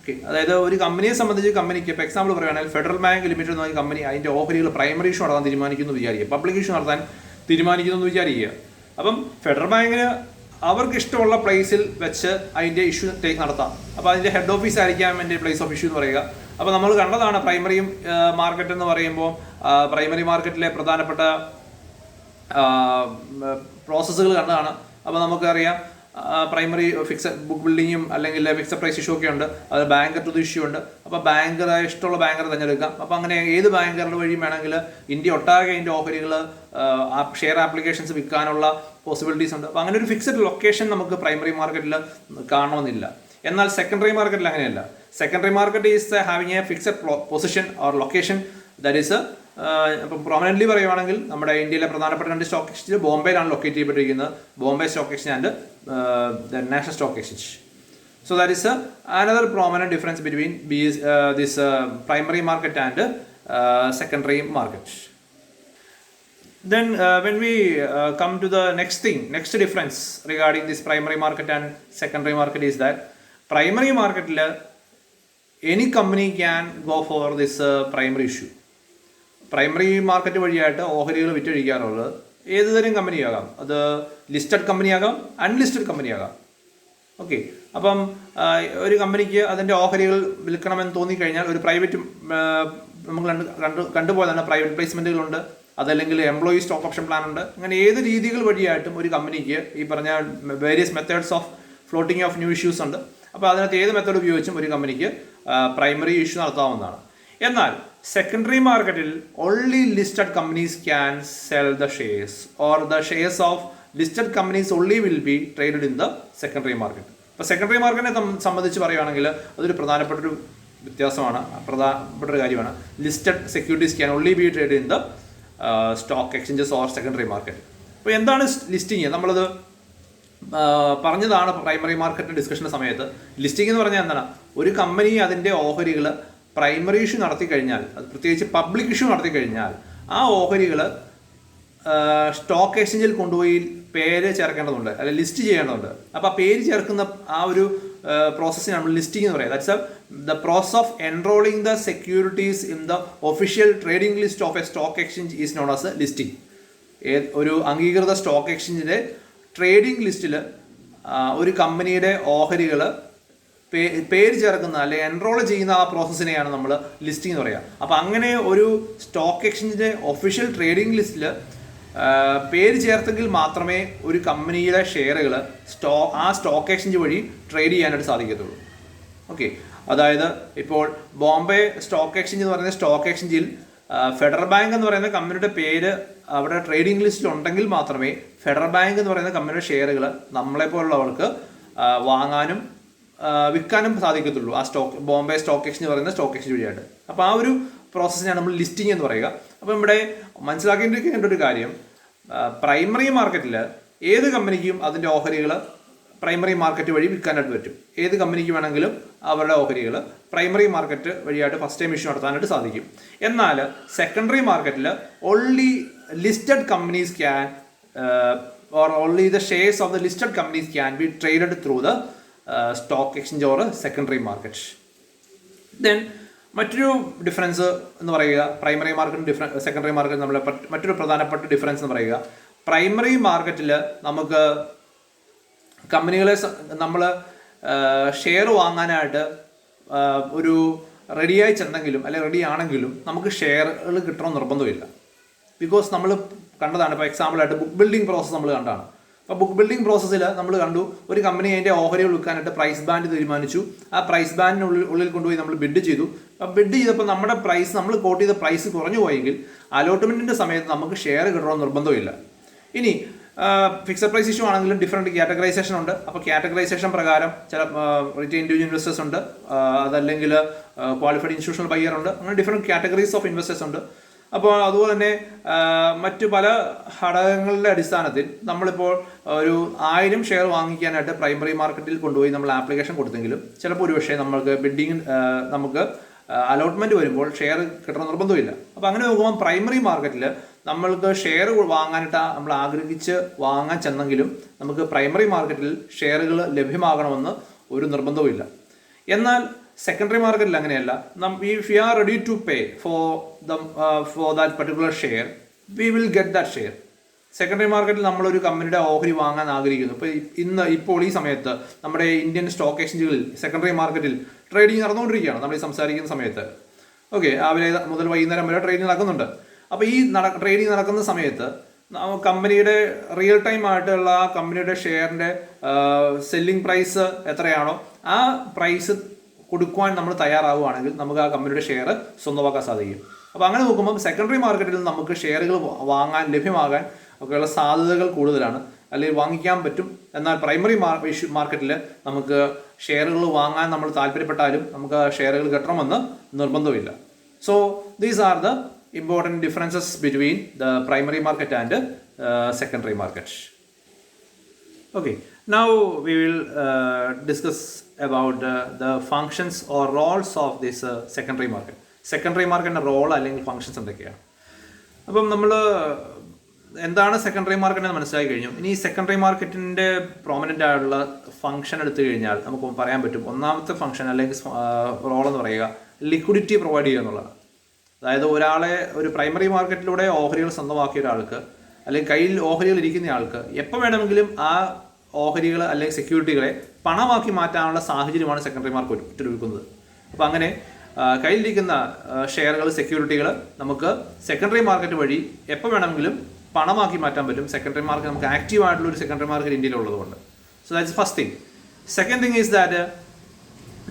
Speaker 1: ഓക്കെ, അതായത് ഒരു കമ്പനിയെ സംബന്ധിച്ച് കമ്പനിക്ക് ഇപ്പോൾ എക്സാമ്പിൾ പറയുകയാണെങ്കിൽ ഫെഡറൽ ബാങ്ക് ലിമിറ്റഡ് എന്ന് പറഞ്ഞ കമ്പനി അതിൻ്റെ ഓഹരികൾ പ്രൈമറി ഇഷ്യൂ നടത്താൻ തീരുമാനിക്കുന്നു വിചാരിക്കുക, പബ്ലിക് ഇഷ്യൂ നടത്താൻ തീരുമാനിക്കുന്നു എന്ന് വിചാരിക്കുക. അപ്പം ഫെഡറൽ ബാങ്കിന് അവർക്ക് ഇഷ്ടമുള്ള പ്ലേസിൽ വെച്ച് അതിൻ്റെ ഇഷ്യൂ നടത്താം. അപ്പോൾ അതിൻ്റെ ഹെഡ് ഓഫീസ് ആയിരിക്കാം എൻ്റെ പ്ലേസ് ഓഫ് ഇഷ്യൂ എന്ന് പറയുക. അപ്പോൾ നമ്മൾ കണ്ടതാണ് പ്രൈമറി മാർക്കറ്റ് എന്ന് പറയുമ്പോൾ പ്രൈമറി മാർക്കറ്റിലെ പ്രധാനപ്പെട്ട പ്രോസസ്സുകൾ കണ്ടതാണ്. അപ്പോൾ നമുക്കറിയാം പ്രൈമറി ഫിക്സഡ് ബുക്ക് ബിൽഡിങ്ങും അല്ലെങ്കിൽ ഫിക്സഡ് പ്രൈസ് ഇഷ്യൂ ഒക്കെ ഉണ്ട്. അത് ബാങ്കർ ടു ദി ഇഷ്യൂ ഉണ്ട്. അപ്പോൾ ബാങ്കർ ഇഷ്ടമുള്ള ബാങ്കർ തിരഞ്ഞെടുക്കാം. അപ്പോൾ അങ്ങനെ ഏത് ബാങ്കറുടെ വഴി വേണമെങ്കിൽ ഇന്ത്യ ഒട്ടാകെ അതിൻ്റെ ഓഹരികൾ ഷെയർ ആപ്ലിക്കേഷൻസ് വിൽക്കാനുള്ള പോസിബിലിറ്റീസ് ഉണ്ട്. അപ്പോൾ അങ്ങനെ ഒരു ഫിക്സഡ് ലൊക്കേഷൻ നമുക്ക് പ്രൈമറി മാർക്കറ്റിൽ കാണണമെന്നില്ല. എന്നാൽ സെക്കൻഡറി മാർക്കറ്റിൽ അങ്ങനെയല്ല. Secondary market is having a fixed position or location that is ഇപ്പം പ്രൊമനൻ്റ്ലി പറയുവാണെങ്കിൽ നമ്മുടെ ഇന്ത്യയിലെ പ്രധാനപ്പെട്ട 2 സ്റ്റോക്ക് എക്സ്ചേഞ്ച് ബോംബെയിലാണ് ലൊക്കേറ്റ് ചെയ്യപ്പെട്ടിരിക്കുന്നത്, Bombay stock exchange and national stock exchange. So that is another prominent difference between this primary market and secondary market. Then when we come to the next difference regarding this primary market and secondary market is that primary market any company can go for this primary issue. Primary market വഴിയായിട്ട് ഓഹരികൾ വിറ്റഴിക്കാറുള്ളത് ഏതുതരം കമ്പനിയാകാം. അത് listed കമ്പനിയാകാം, unlisted കമ്പനിയാകാം. Okay, അപ്പം ഒരു കമ്പനിക്ക് അതിൻ്റെ ഓഹരികൾ വിൽക്കണമെന്ന് തോന്നിക്കഴിഞ്ഞാൽ ഒരു പ്രൈവറ്റ് നമുക്ക് കണ്ടുപോയതാണ് പ്രൈവറ്റ് പ്ലേസ്മെൻറ്റുകളുണ്ട്, അതല്ലെങ്കിൽ എംപ്ലോയി സ്റ്റോക്ക് ഓപ്ഷൻ പ്ലാൻ ഉണ്ട്. അങ്ങനെ ഏത് രീതികൾ വഴിയായിട്ടും ഒരു കമ്പനിക്ക് ഈ പറഞ്ഞ various methods of floating of new issues ഉണ്ട്. അപ്പോൾ അതിനകത്ത് ഏത് മെത്തേഡ് ഉപയോഗിച്ചും ഒരു കമ്പനിക്ക് പ്രൈമറി ഇഷ്യൂ നടത്താവുന്നതാണ്. എന്നാൽ സെക്കൻഡറി മാർക്കറ്റിൽ only listed companies can sell the shares or the shares of listed companies only will be traded in the secondary market. അപ്പോൾ സെക്കൻഡറി മാർക്കറ്റിനെ സംബന്ധിച്ച് പറയുകയാണെങ്കിൽ അതൊരു പ്രധാനപ്പെട്ടൊരു വ്യത്യാസമാണ്, പ്രധാനപ്പെട്ടൊരു കാര്യമാണ്. Listed securities can only B traded in the stock exchanges or secondary market. അപ്പോൾ എന്താണ് ലിസ്റ്റിങ്? നമ്മളത് പറഞ്ഞതാണ് പ്രൈമറി മാർക്കറ്റ് ഡിസ്കഷൻ്റെ സമയത്ത്. ലിസ്റ്റിംഗ് എന്ന് പറഞ്ഞാൽ എന്താണ്? ഒരു കമ്പനി അതിൻ്റെ ഓഹരികൾ പ്രൈമറി ഇഷ്യൂ നടത്തി കഴിഞ്ഞാൽ, അത് പ്രത്യേകിച്ച് പബ്ലിക് ഇഷ്യൂ നടത്തി കഴിഞ്ഞാൽ ആ ഓഹരികൾ സ്റ്റോക്ക് എക്സ്ചേഞ്ചിൽ കൊണ്ടുപോയി പേര് ചേർക്കേണ്ടതുണ്ട്, അല്ലെങ്കിൽ ലിസ്റ്റ് ചെയ്യേണ്ടതുണ്ട്. അപ്പോൾ ആ പേര് ചേർക്കുന്ന ആ ഒരു പ്രോസസ്സിന് നമ്മൾ ലിസ്റ്റിംഗ് എന്ന് പറയുന്നത്. That's the process of enrolling the securities in the official trading list of a stock exchange is known as listing. ഒരു അംഗീകൃത സ്റ്റോക്ക് എക്സ്ചേഞ്ചിൻ്റെ ട്രേഡിംഗ് ലിസ്റ്റിൽ ഒരു കമ്പനിയുടെ ഓഹരികൾ പേര് ചേർക്കുന്ന അല്ലെങ്കിൽ എൻറോൾ ചെയ്യുന്ന ആ പ്രോസസ്സിനെയാണ് നമ്മൾ ലിസ്റ്റിംഗ് എന്ന് പറയുക. അപ്പോൾ അങ്ങനെ ഒരു സ്റ്റോക്ക് എക്സ്ചേഞ്ചിൻ്റെ ഒഫീഷ്യൽ ട്രേഡിംഗ് ലിസ്റ്റിൽ പേര് ചേർത്തെങ്കിൽ മാത്രമേ ഒരു കമ്പനിയുടെ ഷെയറുകൾ ആ സ്റ്റോക്ക് എക്സ്ചേഞ്ച് വഴി ട്രേഡ് ചെയ്യാനായിട്ട് സാധിക്കത്തുള്ളൂ. ഓക്കെ, അതായത് ഇപ്പോൾ ബോംബെ സ്റ്റോക്ക് എക്സ്ചേഞ്ച് എന്ന് പറയുന്ന സ്റ്റോക്ക് എക്സ്ചേഞ്ചിൽ ഫെഡറൽ ബാങ്ക് എന്ന് പറയുന്ന കമ്പനിയുടെ പേര് അവിടെ ട്രേഡിംഗ് ലിസ്റ്റിൽ ഉണ്ടെങ്കിൽ മാത്രമേ ഫെഡറൽ ബാങ്ക് എന്ന് പറയുന്ന കമ്പനിയുടെ ഷെയറുകൾ നമ്മളെപ്പോലുള്ളവർക്ക് വാങ്ങാനും വിൽക്കാനും സാധിക്കത്തുള്ളൂ ആ ബോംബെ സ്റ്റോക്ക് എക്സ്ചേഞ്ച് പറയുന്ന സ്റ്റോക്ക് എക്സ്ചേഞ്ച് വഴിയായിട്ട്. അപ്പോൾ ആ ഒരു പ്രോസസ്സിനാണ് നമ്മൾ ലിസ്റ്റിംഗ് എന്ന് പറയുക. അപ്പോൾ ഇവിടെ മനസ്സിലാക്കേണ്ട ഒരു കാര്യം, പ്രൈമറി മാർക്കറ്റിൽ ഏത് കമ്പനിക്കും അതിൻ്റെ ഓഹരികൾ പ്രൈമറി മാർക്കറ്റ് വഴി വിൽക്കാനായിട്ട് പറ്റും. ഏത് കമ്പനിക്ക് വേണമെങ്കിലും അവരുടെ ഓഹരികൾ പ്രൈമറി മാർക്കറ്റ് വഴിയായിട്ട് ഫസ്റ്റ് ടൈം ഇഷ്യൂ നടത്താനായിട്ട് സാധിക്കും. എന്നാൽ സെക്കൻഡറി മാർക്കറ്റിൽ only listed companies can or only the shares of the listed companies can be traded through the stock exchange or secondary market. Then മറ്റൊരു ഡിഫറൻസ് എന്ന് പറയുക, പ്രൈമറി മാർക്കറ്റ് സെക്കൻഡറി മാർക്കറ്റ് നമ്മൾ മറ്റൊരു പ്രധാനപ്പെട്ട ഡിഫറൻസ് എന്ന് പറയുക, പ്രൈമറി മാർക്കറ്റിൽ നമുക്ക് കമ്പനികളെ നമ്മൾ ഷെയർ വാങ്ങാനായിട്ട് ഒരു റെഡിയായി ചെന്നെങ്കിലും അല്ലെങ്കിൽ റെഡി ആണെങ്കിലും നമുക്ക് ഷെയറുകൾ കിട്ടണമെന്ന് നിർബന്ധമില്ല. ബിക്കോസ് നമ്മൾ കണ്ടതാണ്, ഇപ്പോൾ എക്സാമ്പിളായിട്ട് ബുക്ക് ബിൽഡിംഗ് പ്രോസസ്സ് നമ്മൾ കണ്ടാണ്. അപ്പോൾ ബുക്ക് ബിൽഡിംഗ് പ്രോസസ്സിൽ നമ്മൾ കണ്ടു, ഒരു കമ്പനി അതിൻ്റെ ഓഹരികൾ വിൽക്കാനായിട്ട് പ്രൈസ് ബാൻഡ് തീരുമാനിച്ചു. ആ പ്രൈസ് ബാൻഡിനുള്ളിൽ കൊണ്ടുപോയി നമ്മൾ ബിഡ് ചെയ്തു. അപ്പോൾ ബിഡ് ചെയ്തപ്പോൾ നമ്മുടെ പ്രൈസ്, നമ്മൾ കോട്ട് ചെയ്ത പ്രൈസ് കുറഞ്ഞു പോയെങ്കിൽ അലോട്ട്മെൻറ്റിൻ്റെ സമയത്ത് നമുക്ക് ഷെയർ കിട്ടണമെന്ന് നിർബന്ധമില്ല. ഇനി ഫിക്സഡ് പ്രൈസ് ഇഷ്യൂ ആണെങ്കിലും ഡിഫറെൻറ്റ് കാറ്റഗറൈസേഷൻ ഉണ്ട്. അപ്പോൾ കാറ്റഗറൈസേഷൻ പ്രകാരം ചില റിറ്റെയിൽ ഇൻഡിവിജ്വൽ ഇൻവെസ്റ്റേഴ്സ് ഉണ്ട്, അതല്ലെങ്കിൽ ക്വാളിഫൈഡ് ഇൻസ്റ്റിറ്റ്യൂഷണൽ ബയ്യർ ഉണ്ട്. അങ്ങനെ ഡിഫറെൻറ്റ് കാറ്റഗറീസ് ഓഫ് ഇൻവെസ്റ്റേഴ്സ് ഉണ്ട്. അപ്പോൾ അതുപോലെ തന്നെ മറ്റു പല ഘടകങ്ങളുടെ അടിസ്ഥാനത്തിൽ നമ്മളിപ്പോൾ ഒരു 1000 ഷെയർ വാങ്ങിക്കാനായിട്ട് പ്രൈമറി മാർക്കറ്റിൽ കൊണ്ടുപോയി നമ്മൾ ആപ്ലിക്കേഷൻ കൊടുത്തെങ്കിലും ചിലപ്പോൾ ഒരുപക്ഷെ നമുക്ക് അലോട്ട്മെൻറ്റ് വരുമ്പോൾ ഷെയർ കിട്ടണം നിർബന്ധമില്ല. അപ്പോൾ അങ്ങനെ നോക്കുമ്പോൾ പ്രൈമറി മാർക്കറ്റിൽ നമ്മൾക്ക് ഷെയർ വാങ്ങാനായിട്ട് നമ്മൾ ആഗ്രഹിച്ച് വാങ്ങാൻ ചെന്നെങ്കിലും നമുക്ക് പ്രൈമറി മാർക്കറ്റിൽ ഷെയറുകൾ ലഭ്യമാകണമെന്ന് ഒരു നിർബന്ധവുമില്ല. എന്നാൽ സെക്കൻഡറി മാർക്കറ്റിൽ അങ്ങനെയല്ല. If you are ready to pay for that particular share, we will get that share. Secondary മാർക്കറ്റിൽ നമ്മളൊരു കമ്പനിയുടെ ഓഹരി വാങ്ങാൻ ആഗ്രഹിക്കുന്നു. ഇപ്പോൾ ഈ സമയത്ത് നമ്മുടെ ഇന്ത്യൻ സ്റ്റോക്ക് എക്സ്ചേഞ്ചുകളിൽ സെക്കൻഡറി മാർക്കറ്റിൽ ട്രേഡിംഗ് നടന്നുകൊണ്ടിരിക്കുകയാണ്. നമ്മൾ ഈ സംസാരിക്കുന്ന സമയത്ത് രാവിലെ മുതൽ വൈകുന്നേരം വരെ ട്രേഡിംഗ് നടക്കുന്നുണ്ട്. അപ്പോൾ ഈ ട്രേഡിംഗ് നടക്കുന്ന സമയത്ത് കമ്പനിയുടെ റിയൽ ടൈം ആയിട്ടുള്ള കമ്പനിയുടെ ഷെയറിൻ്റെ സെല്ലിംഗ് പ്രൈസ് എത്രയാണോ ആ പ്രൈസ് കൊടുക്കുവാൻ നമ്മൾ തയ്യാറാവുകയാണെങ്കിൽ നമുക്ക് ആ കമ്പനിയുടെ ഷെയർ സ്വന്തമാക്കാൻ സാധിക്കും. അപ്പോൾ അങ്ങനെ നോക്കുമ്പോൾ സെക്കൻഡറി മാർക്കറ്റിൽ നമുക്ക് ഷെയറുകൾ ലഭ്യമാകാൻ ഒക്കെയുള്ള സാധ്യതകൾ കൂടുതലാണ്, അല്ലെങ്കിൽ വാങ്ങിക്കാൻ പറ്റും. എന്നാൽ പ്രൈമറി മാർക്കറ്റിൽ നമുക്ക് ഷെയറുകൾ വാങ്ങാൻ നമ്മൾ താല്പര്യപ്പെട്ടാലും നമുക്ക് ഷെയറുകൾ കിട്ടണമെന്ന് നിർബന്ധമില്ല. So these are the important differences between the primary market and secondary market. Okay, now we will discuss about the functions or roles of this secondary market. Secondary market role അല്ലെങ്കിൽ functions എന്തൊക്കെയാണ്? അപ്പം നമ്മൾ എന്താണ് secondary market എന്ന് മനസ്സിലാക്കി കഴിഞ്ഞു. ഇനി secondary മാർക്കറ്റിൻ്റെ പ്രോമിനൻ്റ് ആയിട്ടുള്ള ഫംഗ്ഷൻ എടുത്തു കഴിഞ്ഞാൽ നമുക്ക് പറയാൻ പറ്റും. ഒന്നാമത്തെ ഫംഗ്ഷൻ അല്ലെങ്കിൽ റോൾ എന്ന് പറയുക ലിക്വിഡിറ്റി പ്രൊവൈഡ് ചെയ്യുക എന്നുള്ളതാണ്. അതായത് ഒരു പ്രൈമറി മാർക്കറ്റിലൂടെ ഓഹരികൾ സ്വന്തമാക്കിയ ഒരാൾക്ക് അല്ലെങ്കിൽ കയ്യിൽ ഓഹരികൾ ഇരിക്കുന്ന ആൾക്ക് എപ്പോൾ വേണമെങ്കിലും ആ ഓഹരികൾ അല്ലെങ്കിൽ സെക്യൂരിറ്റികളെ പണമാക്കി മാറ്റാനുള്ള സാഹചര്യമാണ് സെക്കൻഡറി മാർക്കറ്റ് ഒരുക്കുന്നത്. അപ്പോൾ അങ്ങനെ കയ്യിലിരിക്കുന്ന ഷെയറുകൾ, സെക്യൂരിറ്റികൾ നമുക്ക് സെക്കൻഡറി മാർക്കറ്റ് വഴി എപ്പോൾ വേണമെങ്കിലും പണമാക്കി മാറ്റാൻ പറ്റും. സെക്കൻഡറി മാർക്കറ്റ് നമുക്ക് ആക്റ്റീവ് ആയിട്ടുള്ള ഒരു സെക്കൻഡറി മാർക്കറ്റ് ഇന്ത്യയിലുള്ളതുകൊണ്ട്. So that's first thing. Second thing is that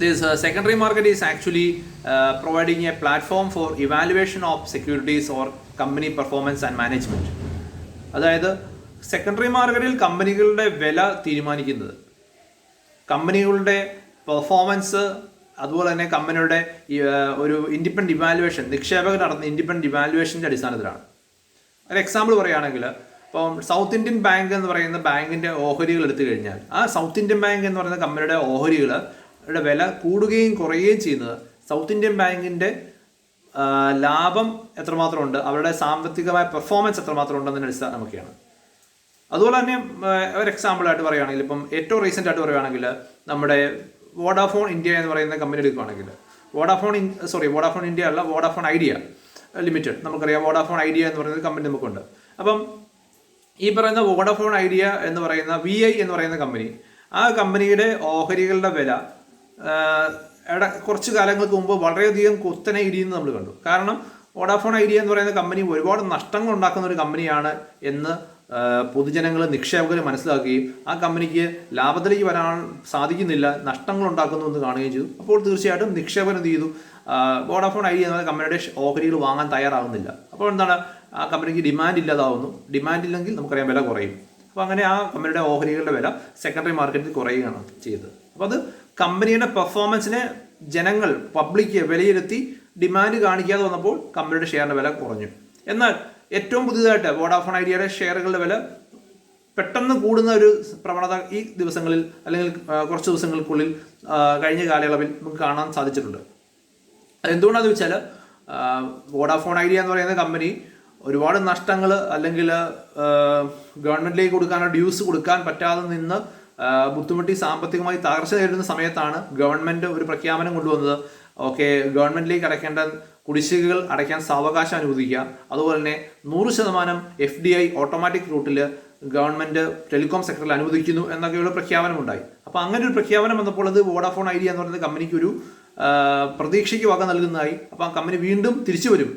Speaker 1: this secondary market is actually providing a platform for evaluation of securities or company performance and management. അതായത് സെക്കൻഡറി മാർക്കറ്റിൽ കമ്പനികളുടെ വില തീരുമാനിക്കുന്നത്, കമ്പനികളുടെ പെർഫോമൻസ്, അതുപോലെ തന്നെ കമ്പനിയുടെ ഒരു ഇൻഡിപെൻഡൻറ്റ് ഇവാലുവേഷൻ, നിക്ഷേപകർ നടത്തുന്ന ഇൻഡിപെൻഡൻറ്റ് ഇവാലുവേഷൻ്റെ അടിസ്ഥാനത്തിലാണ്. ഒരു എക്സാമ്പിൾ പറയുകയാണെങ്കിൽ ഇപ്പം സൗത്ത് ഇന്ത്യൻ ബാങ്ക് എന്ന് പറയുന്ന ബാങ്കിൻ്റെ ഓഹരികൾ എടുത്തു കഴിഞ്ഞാൽ ആ സൗത്ത് ഇന്ത്യൻ ബാങ്ക് എന്ന് പറയുന്ന കമ്പനിയുടെ ഓഹരികൾ വില കൂടുകയും കുറയുകയും ചെയ്യുന്നത് സൗത്ത് ഇന്ത്യൻ ബാങ്കിൻ്റെ ലാഭം എത്രമാത്രം ഉണ്ട്, അവരുടെ സാമ്പത്തികമായ പെർഫോമൻസ് എത്രമാത്രം ഉണ്ടെന്നതിന് അടിസ്ഥാനമൊക്കെയാണ്. അതുപോലെ തന്നെ ഒരു എക്സാമ്പിളായിട്ട് പറയുകയാണെങ്കിൽ ഇപ്പം ഏറ്റവും റീസെൻ്റ് ആയിട്ട് പറയുകയാണെങ്കിൽ നമ്മുടെ വോഡാഫോൺ ഇന്ത്യ എന്ന് പറയുന്ന കമ്പനി എടുക്കുകയാണെങ്കിൽ വോഡാഫോൺ ഇന്ത്യ അല്ല, വോഡാഫോൺ ഐഡിയ ലിമിറ്റഡ്, നമുക്കറിയാം വോഡാഫോൺ ഐഡിയ എന്ന് പറയുന്ന കമ്പനി നമുക്കുണ്ട്. അപ്പം ഈ പറയുന്ന വോഡാഫോൺ ഐഡിയ എന്ന് പറയുന്ന VI എന്ന് പറയുന്ന കമ്പനി, ആ കമ്പനിയുടെ ഓഹരികളുടെ വില കുറച്ച് കാലങ്ങൾക്ക് മുമ്പ് വളരെയധികം കുത്തനെ ഇടിയുന്നത് നമ്മൾ കണ്ടു. കാരണം വോഡാഫോൺ ഐഡിയ എന്ന് പറയുന്ന കമ്പനി ഒരുപാട് നഷ്ടങ്ങൾ ഉണ്ടാക്കുന്ന ഒരു കമ്പനിയാണ് എന്ന് പൊതുജനങ്ങൾ, നിക്ഷേപകർ മനസ്സിലാക്കുകയും ആ കമ്പനിക്ക് ലാഭത്തിലേക്ക് വരാൻ സാധിക്കുന്നില്ല, നഷ്ടങ്ങൾ ഉണ്ടാക്കുന്നു എന്ന് കാണുകയും ചെയ്തു. അപ്പോൾ തീർച്ചയായിട്ടും നിക്ഷേപകർ എന്ത് ചെയ്തു, വോഡാഫോൺ ഐഡിയ എന്ന കമ്പനിയുടെ ഓഹരികൾ വാങ്ങാൻ തയ്യാറാകുന്നില്ല. അപ്പോൾ എന്താണ്, ആ കമ്പനിക്ക് ഡിമാൻഡ് ഇല്ലാതാവുന്നു. ഡിമാൻഡ് ഇല്ലെങ്കിൽ നമുക്കറിയാം വില കുറയും. അപ്പോൾ അങ്ങനെ ആ കമ്പനിയുടെ ഓഹരികളുടെ വില സെക്കൻഡറി മാർക്കറ്റിൽ കുറയുകയാണ് ചെയ്തത്. അപ്പോൾ അത് കമ്പനിയുടെ പെർഫോമൻസിനെ ജനങ്ങൾ, പബ്ലിക്ക് വിലയിരുത്തി ഡിമാൻഡ് കാണിക്കാതെ വന്നപ്പോൾ കമ്പനിയുടെ ഷെയറിൻ്റെ വില കുറഞ്ഞു. എന്നാൽ ഏറ്റവും പുതിയതായിട്ട് വോഡാഫോൺ ഐഡിയയുടെ ഷെയറുകളുടെ വില പെട്ടെന്ന് കൂടുന്ന ഒരു പ്രവണത ഈ ദിവസങ്ങളിൽ അല്ലെങ്കിൽ കുറച്ച് ദിവസങ്ങൾക്കുള്ളിൽ കഴിഞ്ഞ കാലയളവിൽ നമുക്ക് കാണാൻ സാധിച്ചിട്ടുണ്ട്. എന്തുകൊണ്ടാണെന്ന് വെച്ചാൽ വോഡാഫോൺ ഐഡിയ എന്ന് പറയുന്ന കമ്പനി ഒരുപാട് നഷ്ടങ്ങൾ അല്ലെങ്കിൽ ഗവൺമെൻറ്റിലേക്ക് കൊടുക്കാനോ ഡ്യൂസ് കൊടുക്കാൻ പറ്റാതെ നിന്ന് ബുദ്ധിമുട്ടി സാമ്പത്തികമായി തകർച്ച നേരിടുന്ന സമയത്താണ് ഗവൺമെൻറ് ഒരു പ്രഖ്യാപനം കൊണ്ടുവന്നത്. ഓക്കെ, ഗവൺമെൻറ്റിലേക്ക് അടയ്ക്കേണ്ട കുടിശ്ശികകൾ അടയ്ക്കാൻ സാവകാശം അനുവദിക്കുക, അതുപോലെ തന്നെ 100% FDI ഓട്ടോമാറ്റിക് റൂട്ടിൽ ഗവൺമെൻറ് ടെലികോം സെക്ടറിൽ അനുവദിക്കുന്നു എന്നൊക്കെയുള്ള പ്രഖ്യാപനമുണ്ടായി. അപ്പോൾ അങ്ങനെ ഒരു പ്രഖ്യാപനം വന്നപ്പോൾ അത് വോഡാഫോൺ ഐഡിയ എന്ന് പറയുന്ന കമ്പനിക്ക് ഒരു പ്രതീക്ഷയ്ക്ക് വക നൽകുന്നതായി. അപ്പോൾ ആ കമ്പനി വീണ്ടും തിരിച്ചു വരും,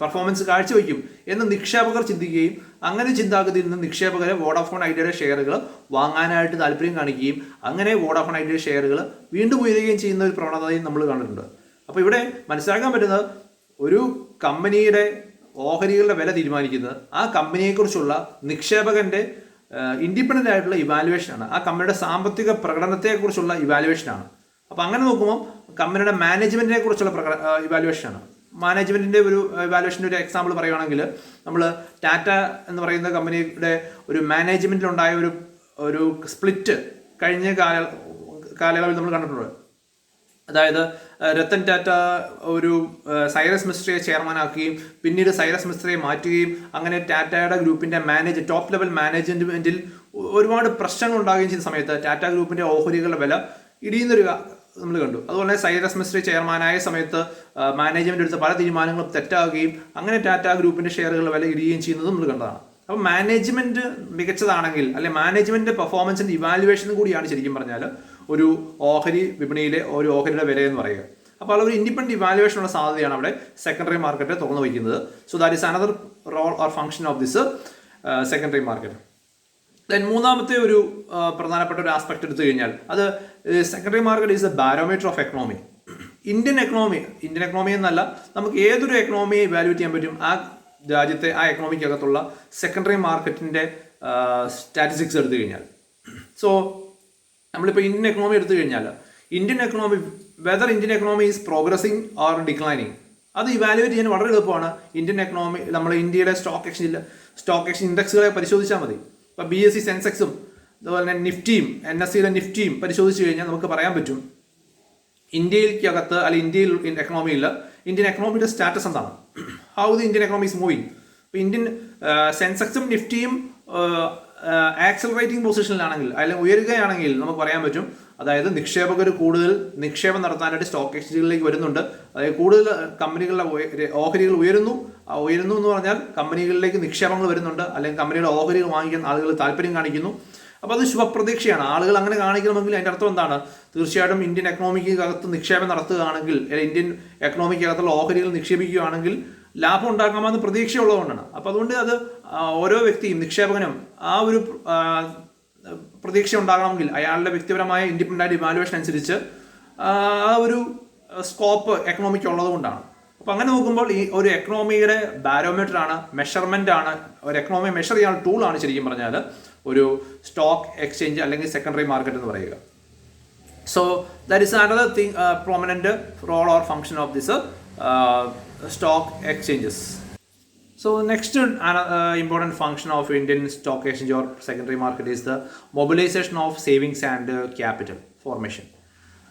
Speaker 1: പെർഫോമൻസ് കാഴ്ചവെക്കും എന്ന് നിക്ഷേപകർ ചിന്തിക്കുകയും അങ്ങനെ ചിന്താഗതിയിൽ നിന്ന് നിക്ഷേപകരെ വോഡാഫോൺ ഐഡിയയുടെ ഷെയറുകൾ വാങ്ങാനായിട്ട് താല്പര്യം കാണിക്കുകയും അങ്ങനെ വോഡാഫോൺ ഐഡിയയുടെ ഷെയറുകൾ വീണ്ടും ഉയരുകയും ചെയ്യുന്ന ഒരു പ്രവണതയും നമ്മൾ കണ്ടിട്ടുണ്ട്. അപ്പോൾ ഇവിടെ മനസ്സിലാക്കാൻ പറ്റുന്നത്, ഒരു കമ്പനിയുടെ ഓഹരികളുടെ വില തീരുമാനിക്കുന്നത് ആ കമ്പനിയെക്കുറിച്ചുള്ള നിക്ഷേപകൻ്റെ ഇൻഡിപെൻഡൻ്റ് ആയിട്ടുള്ള ഇവാലുവേഷനാണ്, ആ കമ്പനിയുടെ സാമ്പത്തിക പ്രകടനത്തെക്കുറിച്ചുള്ള ഇവാലുവേഷനാണ്. അപ്പോൾ അങ്ങനെ നോക്കുമ്പോൾ കമ്പനിയുടെ മാനേജ്മെൻറ്റിനെ കുറിച്ചുള്ള ഇവാലുവേഷനാണ്. മാനേജ്മെൻറ്റിൻ്റെ ഒരു ഇവാലുവേഷൻ്റെ ഒരു എക്സാമ്പിൾ പറയുകയാണെങ്കിൽ നമ്മൾ ടാറ്റ എന്ന് പറയുന്ന കമ്പനിയുടെ ഒരു മാനേജ്മെൻറ്റിലുണ്ടായ ഒരു സ്പ്ലിറ്റ് കഴിഞ്ഞ കാലയളവിൽ നമ്മൾ കണ്ടിട്ടുണ്ട്. അതായത് രത്തൻ ടാറ്റ ഒരു സൈറസ് മിസ്ട്രിയെ ചെയർമാനാക്കുകയും പിന്നീട് സൈറസ് മിസ്ട്രിയെ മാറ്റുകയും അങ്ങനെ ടാറ്റയുടെ ഗ്രൂപ്പിൻ്റെ ടോപ്പ് ലെവൽ മാനേജ്മെൻറ്റിൽ ഒരുപാട് പ്രശ്നങ്ങൾ ഉണ്ടാകുകയും ചെയ്ത സമയത്ത് ടാറ്റ ഗ്രൂപ്പിൻ്റെ ഓഹരികളുടെ വില ഇടിയുന്നൊരു നമ്മൾ കണ്ടു. അതുപോലെ സൈറസ് മിസ്ട്രി ചെയർമാനായ സമയത്ത് മാനേജ്മെൻറ്റ് എടുത്ത പല തീരുമാനങ്ങളും തെറ്റാവുകയും അങ്ങനെ ടാറ്റ ഗ്രൂപ്പിൻ്റെ ഷെയറുകളുടെ വില ഇടിയുകയും ചെയ്യുന്നത് നമ്മൾ കണ്ടതാണ്. അപ്പോൾ മാനേജ്മെൻറ്റ് മികച്ചതാണെങ്കിൽ അല്ലെ മാനേജ്മെൻറ്റ് പെർഫോമൻസിൻ്റെ ഇവാലുവേഷനും കൂടിയാണ് ശരിക്കും പറഞ്ഞാൽ ഒരു ഓഹരി വിപണിയിലെ ഒരു ഓഹരിയുടെ വില എന്ന് പറയുക. അപ്പോൾ ഒരു ഇൻഡിപെൻഡൻറ്റ് ഇവാലുവേഷൻ ഉള്ള സാധ്യതയാണ് അവിടെ സെക്കൻഡറി മാർക്കറ്റ് തുറന്നു വയ്ക്കുന്നത്. So that is another role or function of this secondary market. Then മൂന്നാമത്തെ ഒരു പ്രധാനപ്പെട്ട ഒരു ആസ്പെക്ട് എടുത്തു കഴിഞ്ഞാൽ അത് secondary market is a barometer of economy. Indian economy എന്നല്ല, നമുക്ക് ഏതൊരു എക്കണോമിയെ ഇവാലുവേറ്റ് ചെയ്യാൻ പറ്റും ആ രാജ്യത്തെ ആ എക്കണോമിക്കകത്തുള്ള സെക്കൻഡറി മാർക്കറ്റിൻ്റെ സ്റ്റാറ്റിസ്റ്റിക്സ് എടുത്തു കഴിഞ്ഞാൽ. സോ നമ്മളിപ്പോൾ ഇന്ത്യൻ എക്കണോമി എടുത്തു കഴിഞ്ഞാൽ whether Indian economy is progressing or declining അത് ഇവാലുവേറ്റ് ചെയ്യാൻ വളരെ എളുപ്പമാണ്. ഇന്ത്യൻ എക്കണോമി നമ്മൾ ഇന്ത്യയുടെ സ്റ്റോക്ക് എക്സ്ചേഞ്ച് ഇൻഡെക്സുകളെ പരിശോധിച്ചാൽ മതി. ഇപ്പോൾ BSE സെൻസെക്സും അതുപോലെ തന്നെ നിഫ്റ്റിയും NSEയുടെ നിഫ്റ്റിയും പരിശോധിച്ച് കഴിഞ്ഞാൽ നമുക്ക് പറയാൻ പറ്റും ഇന്ത്യക്കകത്ത് ഇന്ത്യയിൽ ഇന്ത്യൻ എക്കണോമിയുടെ സ്റ്റാറ്റസ് എന്താണ്, how the Indian economy is moving. ഇപ്പോൾ ഇന്ത്യൻ സെൻസെക്സും നിഫ്റ്റിയും ആക്സലറേറ്റിംഗ് പൊസിഷനിലാണെങ്കിൽ അല്ലെങ്കിൽ ഉയരുകയാണെങ്കിൽ നമുക്ക് പറയാൻ പറ്റും അതായത് നിക്ഷേപകർ കൂടുതൽ നിക്ഷേപം നടത്താനായിട്ട് സ്റ്റോക്ക് എക്സ്ചേഞ്ചുകളിലേക്ക് വരുന്നുണ്ട്. അതായത് കൂടുതൽ കമ്പനികളുടെ ഓഹരികൾ ഉയരുന്നു എന്ന് പറഞ്ഞാൽ കമ്പനികളിലേക്ക് നിക്ഷേപങ്ങൾ വരുന്നുണ്ട്, അല്ലെങ്കിൽ കമ്പനിയുടെ ഓഹരികൾ വാങ്ങിക്കാൻ ആളുകൾ താല്പര്യം കാണിക്കുന്നു. അപ്പോൾ അത് ശുഭപ്രതീക്ഷയാണ്. ആളുകൾ അങ്ങനെ കാണിക്കണമെങ്കിൽ അതിൻ്റെ അർത്ഥം എന്താണ്? തീർച്ചയായിട്ടും ഇന്ത്യൻ എക്കണോമിക്കകത്ത് നിക്ഷേപം നടത്തുകയാണെങ്കിൽ അല്ലെങ്കിൽ ഇന്ത്യൻ എക്കണോമിക്കകത്തുള്ള ഓഹരികൾ നിക്ഷേപിക്കുകയാണെങ്കിൽ ലാഭം ഉണ്ടാക്കാമെന്ന് പ്രതീക്ഷയുള്ളതുകൊണ്ടാണ്. അപ്പോൾ അതുകൊണ്ട് അത് ഓരോ വ്യക്തിയും നിക്ഷേപകനും ആ ഒരു പ്രതീക്ഷ ഉണ്ടാകണമെങ്കിൽ അയാളുടെ വ്യക്തിപരമായ ഇൻഡിപെൻഡൻ്റ് ഇവാലുവേഷൻ അനുസരിച്ച് ആ ഒരു സ്കോപ്പ് എക്കണോമിക്ക് ഉള്ളത് കൊണ്ടാണ്. അപ്പോൾ അങ്ങനെ നോക്കുമ്പോൾ ഈ ഒരു എക്കണോമിയുടെ ബാരോമീറ്റർ ആണ്, മെഷർമെൻ്റ് ആണ്, ഒരു എക്കണോമി മെഷർ ചെയ്യാനുള്ള ടൂളാണ് ശരിക്കും പറഞ്ഞാൽ ഒരു സ്റ്റോക്ക് എക്സ്ചേഞ്ച് അല്ലെങ്കിൽ സെക്കൻഡറി മാർക്കറ്റ് എന്ന് പറയുക. So that is another thing prominent role or function of this stock exchanges. So next important function of Indian stock exchange or secondary market is the mobilization of savings and capital formation.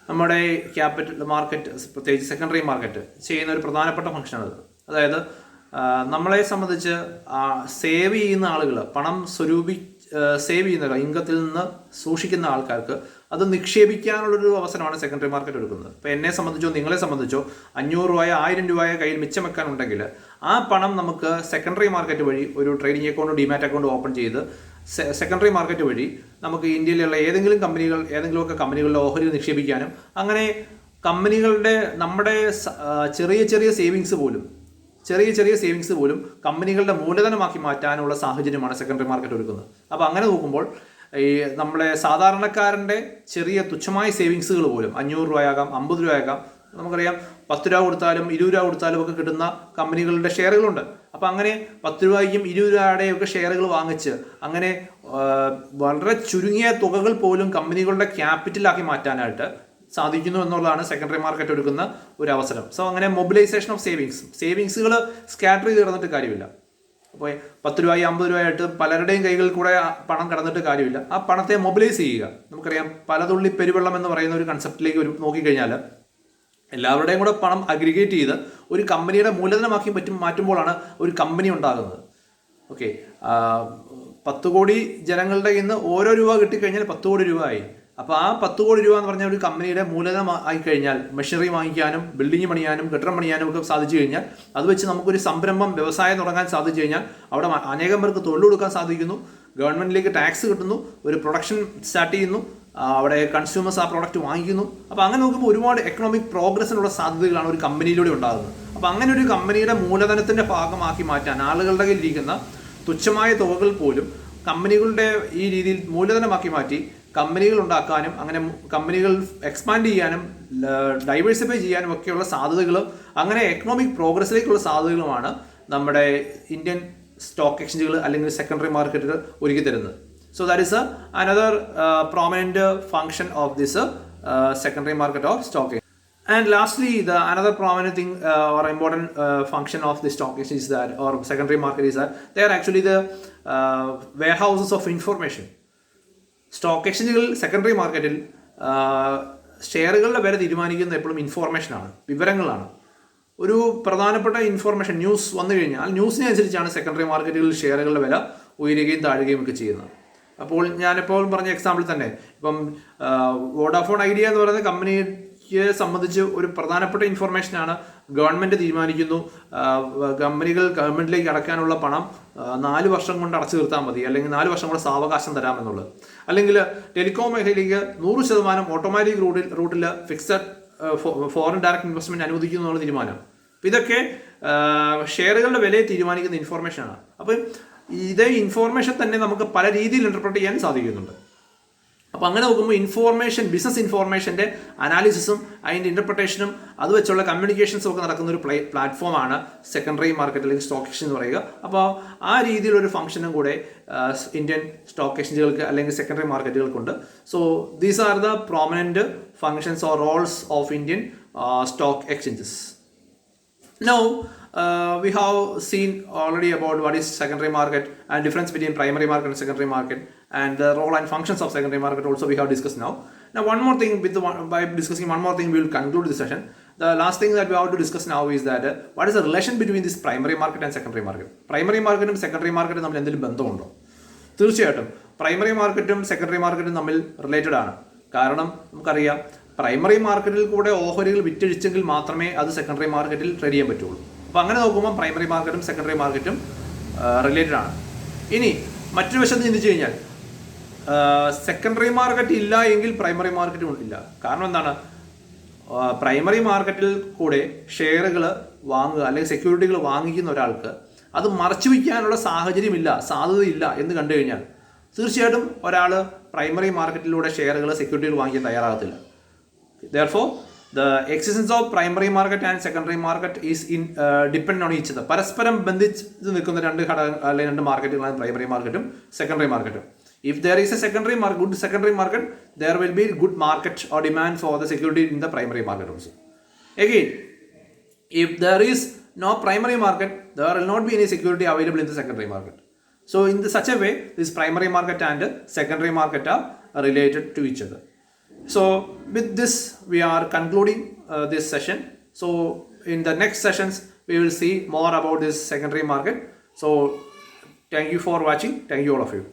Speaker 1: നമ്മുടെ capital market പ്രത്യേകിച്ച് secondary market ചെയ്യുന്ന ഒരു പ്രധാനപ്പെട്ട ഫംഗ്ഷനാണ്. അതായത് നമ്മളെ സംബന്ധിച്ച് save ചെയ്യുന്ന ആളുകൾ, പണം സേവ് ചെയ്യുന്ന ഇൻകത്തിൽ നിന്ന് സൂക്ഷിക്കുന്ന ആൾക്കാർക്ക് അത് നിക്ഷേപിക്കാനുള്ളൊരു അവസരമാണ് സെക്കൻഡറി മാർക്കറ്റ് എടുക്കുന്നത്. ഇപ്പോൾ എന്നെ സംബന്ധിച്ചോ നിങ്ങളെ സംബന്ധിച്ചോ 500 രൂപയോ 1000 രൂപയോ കയ്യിൽ മിച്ചം വെക്കാനുണ്ടെങ്കിൽ ആ പണം നമുക്ക് സെക്കൻഡറി മാർക്കറ്റ് വഴി ഒരു trading account demat account open ചെയ്ത് സെക്കൻഡറി മാർക്കറ്റ് വഴി നമുക്ക് ഇന്ത്യയിലുള്ള ഏതെങ്കിലുമൊക്കെ കമ്പനികളിലെ ഓഹരികൾ നിക്ഷേപിക്കാനും അങ്ങനെ നമ്മുടെ ചെറിയ സേവിങ്സ് പോലും കമ്പനികളുടെ മൂലധനമാക്കി മാറ്റാനുള്ള സാഹചര്യമാണ് സെക്കൻഡറി മാർക്കറ്റ് ഒരുക്കുന്നത്. അപ്പോൾ അങ്ങനെ നോക്കുമ്പോൾ ഈ നമ്മുടെ സാധാരണക്കാരൻ്റെ ചെറിയ തുച്ഛമായ സേവിങ്സുകൾ പോലും 500 രൂപയാകാം 50 രൂപയാകാം, നമുക്കറിയാം 10 രൂപ കൊടുത്താലും 20 രൂപ കൊടുത്താലും ഒക്കെ കിട്ടുന്ന കമ്പനികളുടെ ഷെയറുകളുണ്ട്. അപ്പോൾ അങ്ങനെ 10 രൂപയ്ക്കും 20 രൂപയുടെയൊക്കെ ഷെയറുകൾ വാങ്ങിച്ച് അങ്ങനെ വളരെ ചുരുങ്ങിയ തുകകൾ പോലും കമ്പനികളുടെ ക്യാപിറ്റലാക്കി മാറ്റാനായിട്ട് സാധിക്കുന്നു എന്നുള്ളതാണ് സെക്കൻഡറി മാർക്കറ്റ് എടുക്കുന്ന ഒരു അവസരം. സോ അങ്ങനെ മൊബിലൈസേഷൻ ഓഫ് സേവിങ്സുകൾ സ്കാറ്റർ ചെയ്ത് കിടന്നിട്ട് കാര്യമില്ല. അപ്പോൾ 10 രൂപ 50 രൂപയായിട്ട് പലരുടെയും കൈകളിൽ കൂടെ പണം കടന്നിട്ട് കാര്യമില്ല. ആ പണത്തെ മൊബിലൈസ് ചെയ്യുക. നമുക്കറിയാം പലതുള്ളി പെരുവെള്ളം എന്ന് പറയുന്ന ഒരു കൺസെപ്റ്റിലേക്ക് നോക്കിക്കഴിഞ്ഞാൽ എല്ലാവരുടെയും കൂടെ പണം അഗ്രിഗേറ്റ് ചെയ്ത് ഒരു കമ്പനിയുടെ മൂലധനമാക്കി മാറ്റുമ്പോഴാണ് ഒരു കമ്പനി ഉണ്ടാകുന്നത്. ഓക്കെ, 10 കോടി ജനങ്ങളുടെ ഇന്ന് ഓരോ രൂപ കിട്ടിക്കഴിഞ്ഞാൽ 10 കോടി രൂപ ആയി. അപ്പോൾ ആ 10 കോടി രൂപ എന്ന് പറഞ്ഞാൽ ഒരു കമ്പനിയുടെ മൂലധനം ആയിക്കഴിഞ്ഞാൽ മെഷീനറി വാങ്ങിക്കാനും ബിൽഡിംഗ് പണിയാനും കെട്ടിടം പണിയാനും ഒക്കെ സാധിച്ചു കഴിഞ്ഞാൽ അത് വെച്ച് നമുക്കൊരു വ്യവസായം തുടങ്ങാൻ സാധിച്ചു കഴിഞ്ഞാൽ അവിടെ അനേകം പേർക്ക് തൊഴിൽ കൊടുക്കാൻ സാധിക്കുന്നു, ഗവൺമെൻറ്റിലേക്ക് ടാക്സ് കിട്ടുന്നു, ഒരു പ്രൊഡക്ഷൻ സ്റ്റാർട്ട് ചെയ്യുന്നു, അവിടെ കൺസ്യൂമേഴ്സ് ആ പ്രോഡക്റ്റ് വാങ്ങിക്കുന്നു. അപ്പോൾ അങ്ങനെ നോക്കുമ്പോൾ ഒരുപാട് എക്കണോമിക് പ്രോഗ്രസ്സിനുള്ള സാധ്യതകളാണ് ഒരു കമ്പനിയിലൂടെ ഉണ്ടാകുന്നത്. അപ്പോൾ അങ്ങനെ ഒരു കമ്പനിയുടെ മൂലധനത്തിൻ്റെ ഭാഗമാക്കി മാറ്റാൻ ആളുകളുടെ കയ്യിലിരിക്കുന്ന തുച്ഛമായ തുകകൾ പോലും കമ്പനികളുടെ ഈ രീതിയിൽ മൂലധനമാക്കി മാറ്റി കമ്പനികൾ ഉണ്ടാക്കാനും അങ്ങനെ കമ്പനികൾ എക്സ്പാൻഡ് ചെയ്യാനും ഡൈവേഴ്സിഫൈ ചെയ്യാനും ഒക്കെയുള്ള സാധ്യതകളും അങ്ങനെ എക്കണോമിക് പ്രോഗ്രസ്സിലേക്കുള്ള സാധ്യതകളുമാണ് നമ്മുടെ ഇന്ത്യൻ സ്റ്റോക്ക് എക്സ്ചേഞ്ചുകൾ അല്ലെങ്കിൽ സെക്കൻഡറി മാർക്കറ്റുകൾ ഒരുക്കി തരുന്നത്. So that is another prominent function of this secondary market or stock exchange. And lastly, another prominent thing or important function of the stock exchange is that, or secondary market is that, they are actually the warehouses of information. Stock എക്സ്ചേഞ്ചുകൾ secondary മാർക്കറ്റിൽ ഷെയറുകളുടെ വില തീരുമാനിക്കുന്നത് എപ്പോഴും ഇൻഫോർമേഷനാണ്, വിവരങ്ങളാണ്. ഒരു പ്രധാനപ്പെട്ട information news വന്നു കഴിഞ്ഞാൽ ന്യൂസിനെ അനുസരിച്ചാണ് സെക്കൻഡറി മാർക്കറ്റുകളിൽ ഷെയറുകളുടെ വില ഉയരുകയും താഴുകയും ഒക്കെ ചെയ്യുന്നത്. അപ്പോൾ ഞാനിപ്പോൾ പറഞ്ഞ എക്സാമ്പിൾ തന്നെ, ഇപ്പം വോഡാഫോൺ ഐഡിയ എന്ന് പറയുന്ന കമ്പനിയെ സംബന്ധിച്ച് ഒരു പ്രധാനപ്പെട്ട ഇൻഫോർമേഷനാണ്. ഗവൺമെൻറ് തീരുമാനിക്കുന്നു കമ്പനികൾ ഗവൺമെൻറ്റിലേക്ക് അടയ്ക്കാനുള്ള പണം 4 വർഷം കൊണ്ട് അടച്ചു തീർത്താൽ മതി, അല്ലെങ്കിൽ 4 വർഷം കൂടെ സാവകാശം തരാമെന്നുള്ളത്. അല്ലെങ്കിൽ ടെലികോം മേഖലയിലേക്ക് 100% ഓട്ടോമാറ്റിക് റൂട്ടിൽ ഫിക്സഡ് ഫോറിൻ ഡയറക്റ്റ് ഇൻവെസ്റ്റ്മെൻറ്റ് അനുവദിക്കുന്നു എന്നുള്ള തീരുമാനം. അപ്പോൾ ഇതൊക്കെ ഷെയറുകളുടെ വിലയെ തീരുമാനിക്കുന്ന ഇൻഫോർമേഷനാണ്. അപ്പം ഇതേ ഇൻഫോർമേഷൻ തന്നെ നമുക്ക് പല രീതിയിൽ ഇൻ്റർപ്രറ്റ് ചെയ്യാൻ സാധിക്കുന്നുണ്ട്. അപ്പോൾ അങ്ങനെ നോക്കുമ്പോൾ ഇൻഫോർമേഷൻ, ബിസിനസ് ഇൻഫോർമേഷൻ്റെ അനാലിസിസും അതിൻ്റെ ഇൻ്റർപ്രിട്ടേഷനും അത് വെച്ചുള്ള കമ്മ്യൂണിക്കേഷൻസും ഒക്കെ നടക്കുന്ന ഒരു പ്ലാറ്റ്ഫോമാണ് സെക്കൻഡറി മാർക്കറ്റ് അല്ലെങ്കിൽ സ്റ്റോക്ക് എക്സ്ചേഞ്ച് എന്ന് പറയുക. അപ്പോൾ ആ രീതിയിലൊരു ഫംഗ്ഷനും കൂടെ ഇന്ത്യൻ സ്റ്റോക്ക് എക്സ്ചേഞ്ചുകൾക്ക് അല്ലെങ്കിൽ സെക്കൻഡറി മാർക്കറ്റുകൾക്കുണ്ട്. So these are the prominent functions or roles of Indian stock exchanges. Now we have seen already about what is secondary market and difference between primary market and secondary market, and the role and functions of secondary market also we have discussed now. Now one more thing, by discussing one more thing we will conclude this session. The last thing that we have to discuss now is that what is the relation between this primary market and secondary market? Primary market and secondary market തമ്മിൽ എന്തെങ്കിലും ബന്ധമുണ്ടോ? തീർച്ചയായിട്ടും primary മാർക്കറ്റും secondary മാർക്കറ്റും തമ്മിൽ related ആണ്. കാരണം നമുക്കറിയാം, പ്രൈമറി മാർക്കറ്റിൽ കൂടെ ഓഹരികൾ വിറ്റഴിച്ചെങ്കിൽ മാത്രമേ അത് സെക്കൻഡറി മാർക്കറ്റിൽ ട്രേഡ് ചെയ്യാൻ പറ്റുള്ളൂ. അപ്പോൾ അങ്ങനെ നോക്കുമ്പോൾ പ്രൈമറി മാർക്കറ്റും സെക്കൻഡറി മാർക്കറ്റും റിലേറ്റഡ് ആണ്. ഇനി മറ്റൊരു വശത്ത് ചിന്തിച്ചു കഴിഞ്ഞാൽ സെക്കൻഡറി മാർക്കറ്റ് ഇല്ല എങ്കിൽ പ്രൈമറി മാർക്കറ്റും ഇല്ല. കാരണം എന്താണ്? പ്രൈമറി മാർക്കറ്റിൽ കൂടെ ഷെയറുകൾ വാങ്ങുക അല്ലെങ്കിൽ സെക്യൂരിറ്റികൾ വാങ്ങിക്കുന്ന ഒരാൾക്ക് അത് മറച്ചു വയ്ക്കാനുള്ള സാഹചര്യമില്ല, സാധ്യതയില്ല എന്ന് കണ്ടു കഴിഞ്ഞാൽ തീർച്ചയായിട്ടും ഒരാൾ പ്രൈമറി മാർക്കറ്റിലൂടെ ഷെയറുകൾ, സെക്യൂരിറ്റികൾ വാങ്ങിക്കാൻ തയ്യാറാകത്തില്ല. Therefore, the existence of primary market and secondary market is dependent on each other. പരസ്പരം ബന്ധിച്ച് നിൽക്കുന്ന രണ്ട് മാർക്കറ്റുകളാണ് പ്രൈമറി മാർക്കറ്റും സെക്കൻഡറി മാർക്കറ്റും. If there is a good secondary market, there will be good market or demand for the security in the primary market also. Again, if there is no primary market, there will not be any security available in the secondary market. So in such a way, this primary market and secondary market are related to each other. So with this we are concluding this session. So in the next sessions we will see more about this secondary market. So thank you for watching. Thank you all of you.